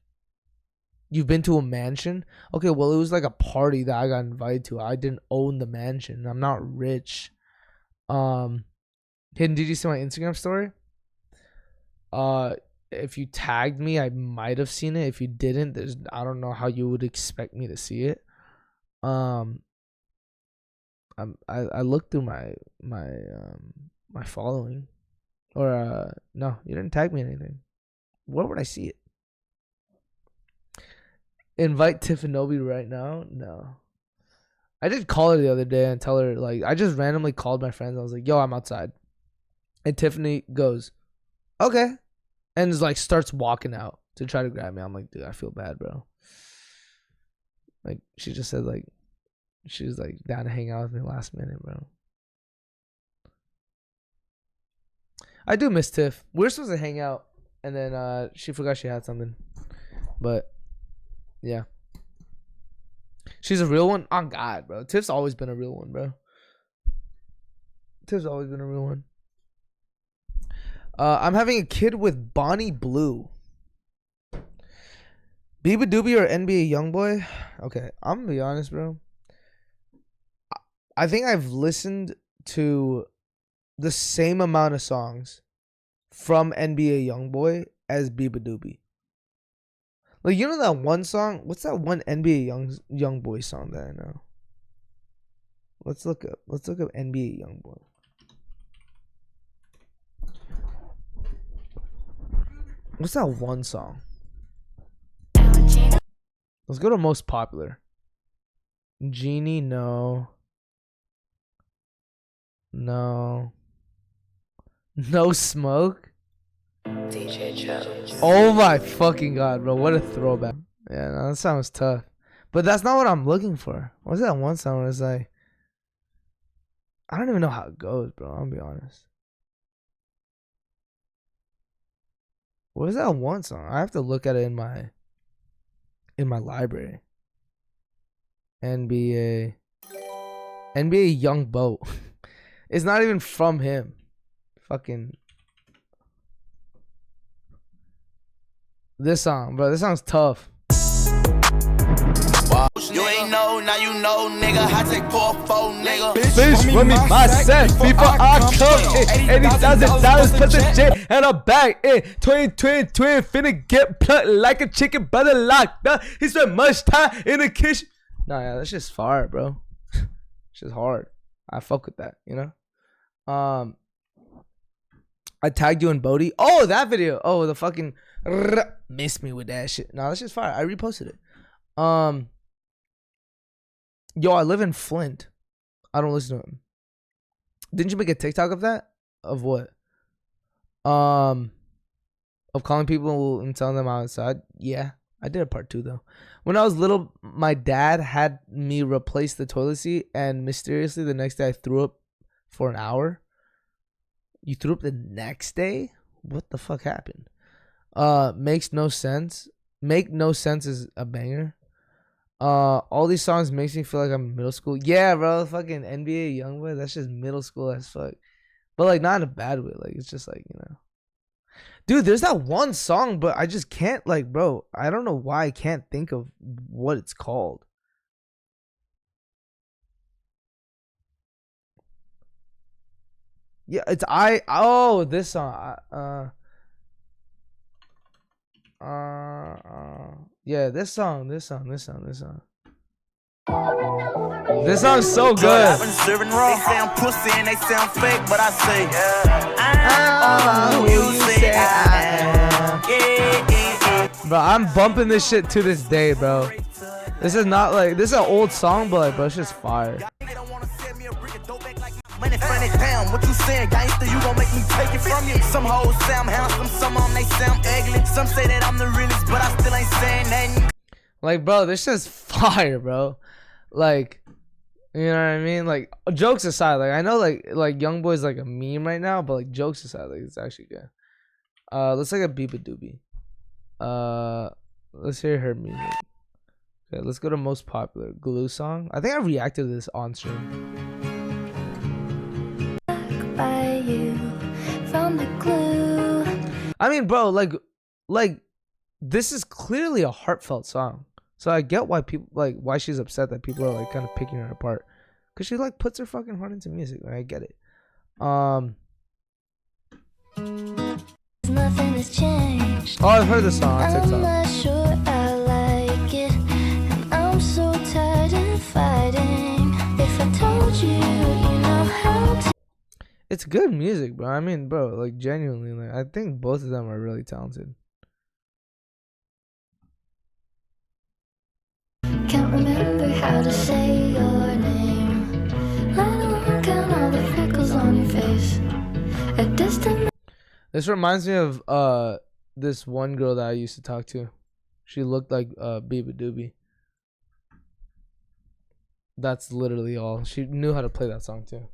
A: You've been to a mansion? Okay, well, it was like a party that I got invited to. I didn't own the mansion. I'm not rich. Hidden, did you see my Instagram story? If you tagged me, I might have seen it. If you didn't, I don't know how you would expect me to see it. I looked through my following. Or no, you didn't tag me in anything. Where would I see it? Invite Tiffanobi right now? No. I did call her the other day and tell her, like, I just randomly called my friends. I was like, yo, I'm outside. And Tiffany goes, okay. And is like, starts walking out to try to grab me. I'm like, dude, I feel bad, bro. Like, she just said, like, she was like down to hang out with me last minute, bro. I do miss Tiff. We were supposed to hang out. And then she forgot she had something. But yeah. She's a real one? Oh God, bro. Tiff's always been a real one, bro. Tiff's always been a real one. I'm having a kid with Bonnie Blue. BEABADOOBEE or NBA Youngboy? Okay, I'm gonna be honest, bro. I think I've listened to the same amount of songs from NBA Youngboy as BEABADOOBEE. Like, you know that one song? What's that one NBA Youngboy song that I know? Let's look up NBA Youngboy. What's that one song? Let's go to most popular. Genie, no. No Smoke.
D: DJ Jones.
A: Oh my fucking God, bro. What a throwback. Yeah, no, that sounds tough. But that's not what I'm looking for. What's that one song where it's like, I don't even know how it goes, bro. I'm gonna be honest. What is that one song? I have to look at it in my library. NBA Young Boat. It's not even from him. Fucking this song, bro. This song's tough.
D: You ain't know, now you know, nigga. I take 4-4, nigga.
A: Bitch, run me my set before I come. $80,000, put the J and a bag. Twin, finna get plucked like a chicken, brother locked up. He spent much time in the kitchen. Nah, yeah, that's just fire, bro. It's just hard. I fuck with that, you know. I tagged you in Bodie. Oh, that video. Oh, the fucking miss me with that shit. No, that's just fire. I reposted it. Yo, I live in Flint. I don't listen to him. Didn't you make a TikTok of that? Of what? Of calling people and telling them outside. Yeah, I did a part 2 though. When I was little, my dad had me replace the toilet seat, and mysteriously the next day I threw up for an hour. You threw up the next day? What the fuck happened? Makes no sense. Make no sense is a banger. All these songs makes me feel like I'm in middle school. Yeah, bro, fucking NBA Youngboy, that's just middle school as fuck. But like not in a bad way. Like it's just like, you know. Dude, there's that one song, but I just can't, like, bro, I don't know why I can't think of what it's called. Yeah, it's this song. Yeah, this song. This song's so good.
D: I've been serving raw. They say I'm pussy and they say I'm fake, but I say, I'm who you say I am. Yeah.
A: Bro, I'm bumping this shit to this day, bro. This is not like, this is an old song, but like, bro, it's just fire.
D: They don't wanna send me a brick of dope back like money funny. Damn, what you saying, gangster? You gon' make me take it from you. Some hoes say I'm handsome, some of them they say I'm ugly. Some say that I'm the realest, but I still ain't saying nothing.
A: Like, bro, this is fire, bro. Like, you know what I mean? Like, jokes aside, like, I know, like Youngboy's like a meme right now, but like, jokes aside, like, it's actually good. Let's like a BEABADOOBEE. Let's hear her music. Okay, let's go to most popular Glue song. I think I reacted to this on stream.
E: By you, found the glue.
A: I mean, bro, like, this is clearly a heartfelt song. So I get why people, like, why she's upset that people are like kind of picking her apart, cause she like puts her fucking heart into music. Like, I get it.
E: Nothing has changed.
A: Oh, I've heard this song on
E: I'm
A: TikTok.
E: not sure I like it, and I'm so tired of fighting. If I told you, you know how to.
A: It's good music, bro. I mean, bro, like genuinely, like I think both of them are really talented.
E: Can't remember how to say your name. I don't count all the freckles on your face. A distant.
A: This reminds me of this one girl that I used to talk to. She looked like BEABADOOBEE. That's literally all. She knew how to play that song too.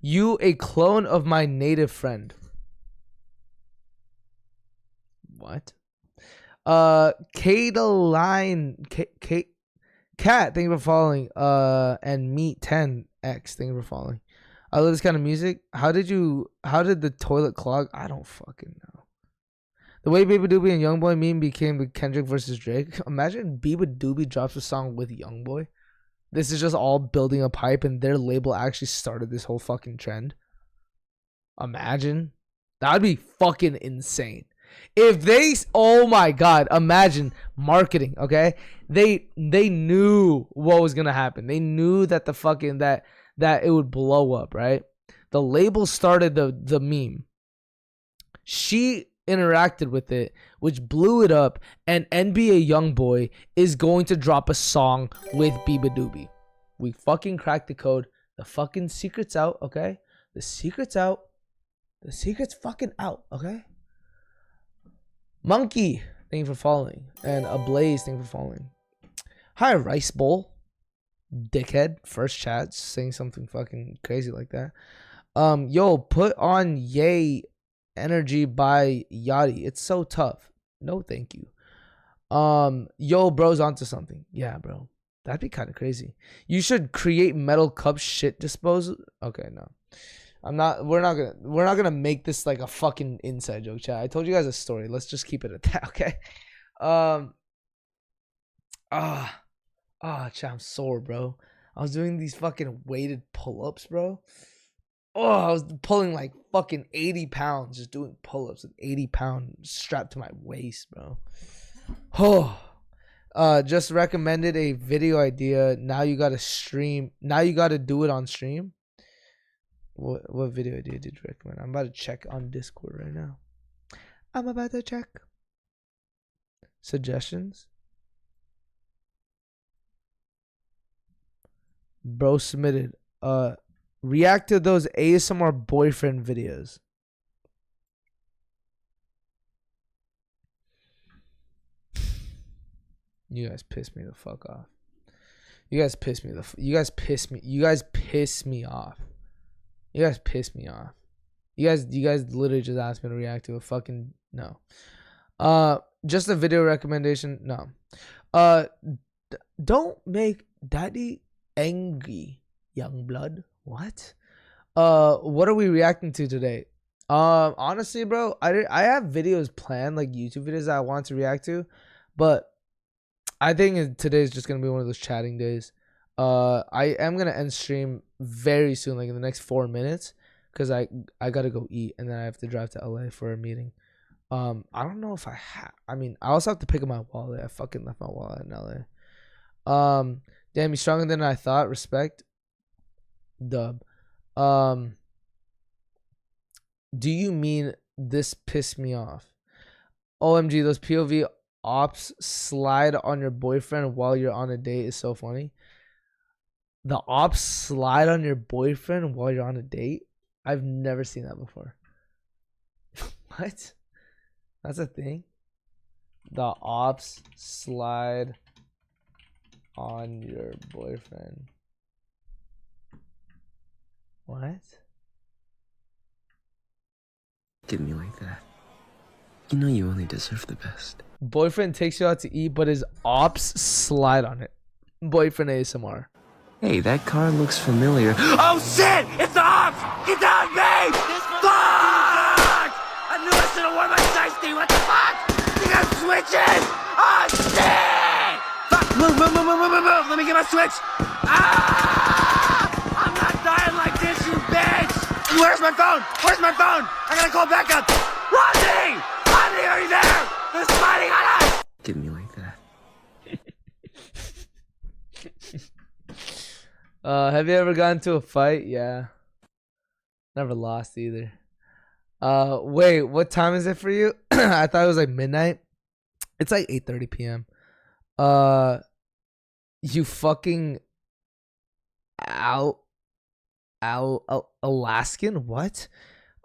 A: You a clone of my native friend. What? Kateline Kate Cat, thank you for following. And Meat 10X, thank you for following. I love this kind of music. How did the toilet clog? I don't fucking know. The way BEABADOOBEE and Youngboy meme became the Kendrick versus Drake. Imagine BEABADOOBEE drops a song with Youngboy. This is just all building a pipe, and their label actually started this whole fucking trend. Imagine. That'd be fucking insane. If they, oh my god, imagine marketing, okay? They knew what was gonna happen. They knew that the fucking that it would blow up, right? The label started the meme. She interacted with it, which blew it up, and NBA Youngboy is going to drop a song with BEABADOOBEE. We fucking cracked the code. The fucking secret's out, okay? The secret's out. The secret's fucking out, okay? Monkey, thank you for following. And Ablaze, thank you for following. Hi, Rice Bowl. Dickhead, first chat, saying something fucking crazy like that. Yo, put on Yay Energy by Yachty. It's so tough. No, thank you. Yo, bro's onto something. Yeah, bro. That'd be kind of crazy. You should create metal cup shit disposal. Okay, no. We're not gonna make this like a fucking inside joke, chat. I told you guys a story. Let's just keep it at that, okay? Chat, I'm sore, bro. I was doing these fucking weighted pull-ups, bro. Oh, I was pulling like fucking 80 pounds, just doing pull-ups with 80 pounds strapped to my waist, bro. Oh, just recommended a video idea. Now you gotta stream. Now you gotta do it on stream. What video idea did you recommend? I'm about to check on Discord right now. I'm about to check. Suggestions? Bro submitted. React to those ASMR boyfriend videos. You guys piss me the fuck off. You guys piss me off. You guys piss me off. You guys literally just asked me to react to a fucking no. Just a video recommendation. No. Don't make daddy angry, young blood. What? What are we reacting to today? Honestly, bro, I have videos planned, like YouTube videos that I want to react to, but I think today is just gonna be one of those chatting days. I am gonna end stream very soon, like in the next 4 minutes, because I gotta go eat and then I have to drive to LA for a meeting. I don't know if I also have to pick up my wallet. I fucking left my wallet in LA. Damn, he's stronger than I thought. Respect. Dub. Do you mean this pissed me off? OMG, those POV ops slide on your boyfriend while you're on a date is so funny. The ops slide on your boyfriend while you're on a date? I've never seen that before. What? That's a thing? The ops slide on your boyfriend. What?
F: Give me like that. You know you only deserve the best.
A: Boyfriend takes you out to eat, but his ops slide on it. Boyfriend ASMR.
F: Hey, that car looks familiar.
D: Oh shit! It's the ops! Get down, me! Fuck! I knew I should have worn my shiesty. What the fuck? You got switches! Oh shit! Fuck! Move! Let me get my switch! Ah! I'm not dying like this, you bitch! Where's my phone? I gotta call backup! Rodney! Are you there? They're sliding on us!
F: Give me like that.
A: Have you ever gotten into a fight? Yeah. Never lost either. Wait, what time is it for you? I thought it was like midnight. It's like 8:30 p.m. You fucking Alaskan? What?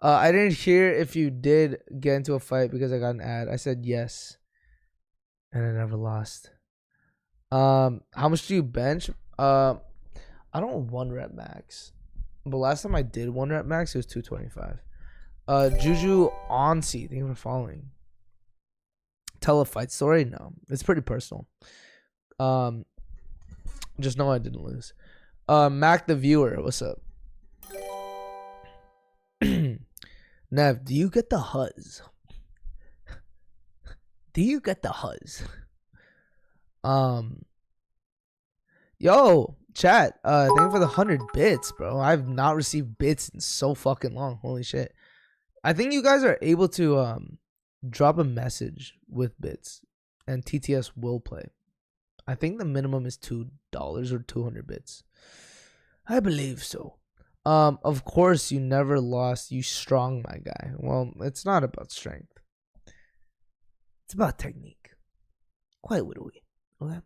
A: I didn't hear if you did get into a fight because I got an ad. I said yes. And I never lost. How much do you bench? I don't 1 rep max. But last time I did 1 rep max, it was 225. Juju Onsi, thank you for following. Tell a fight story? No. It's pretty personal. Just know I didn't lose. Mac the viewer, what's up? Nev, do you get the huzz? Do you get the huzz? Yo, chat. Thank you for the 100 bits, bro. I've not received bits in so fucking long. Holy shit. I think you guys are able to drop a message with bits, and TTS will play. I think the minimum is $2 or 200 bits. I believe so. Of course you never lost. You strong, my guy. Well, it's not about strength. It's about technique. Quite literally. Okay.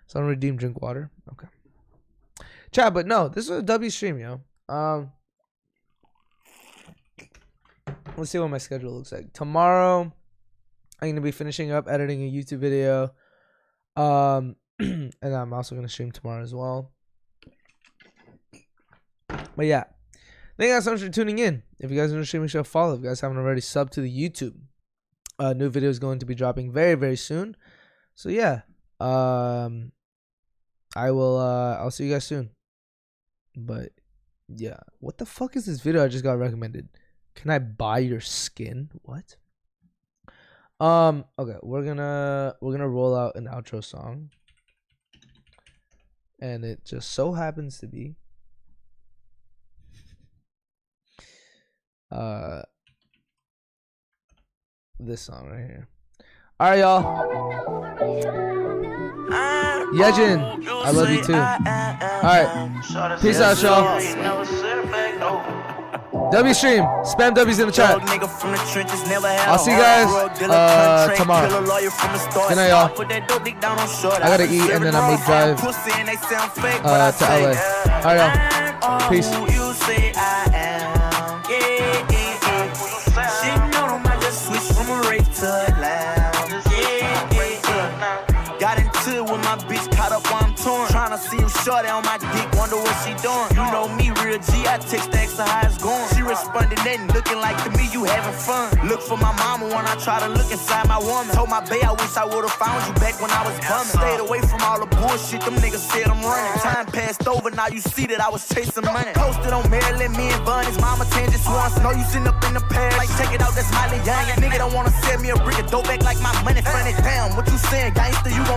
A: So I'm redeem drink water. Okay. Chat, but no, this is a W stream, yo. Let's see what my schedule looks like. Tomorrow, I'm gonna be finishing up editing a YouTube video. And I'm also gonna stream tomorrow as well. But yeah, thank you guys so much for tuning in. If you guys are streaming, show follow. If you guys haven't already, sub to the YouTube. New video is going to be dropping very, very soon. So yeah, I will. I'll see you guys soon. But yeah, what the fuck is this video I just got recommended? Can I buy your skin? What? Okay, we're gonna roll out an outro song, and it just so happens to be this song right here. All right, y'all. Yejin, I love you too. All right, peace out, y'all. W stream. Spam W's in the chat. I'll see you guys tomorrow. Good night, y'all. I gotta eat and then I may drive to LA. Alright, y'all. Peace.
D: Got into it with my bitch, caught up while I'm torn. Tryna see him shorty on my dick, wonder what she doing. You know me, real G, I text the extra how it's going. She responded, nothing, looking like to me, you having fun. Look for my mama when I try to look inside my woman. Told my bae I wish I would've found you back when I was bumming. Stayed away from all the bullshit, them niggas said I'm running. Time passed over, now you see that I was chasing money. Posted on Maryland, me and Bun, his mama 10 just once. Know you sitting up in the past, like check it out, that's Miley Young. Nigga don't wanna sell me a brick of dope back like my money funny. Damn, what you saying, gangster, you gon'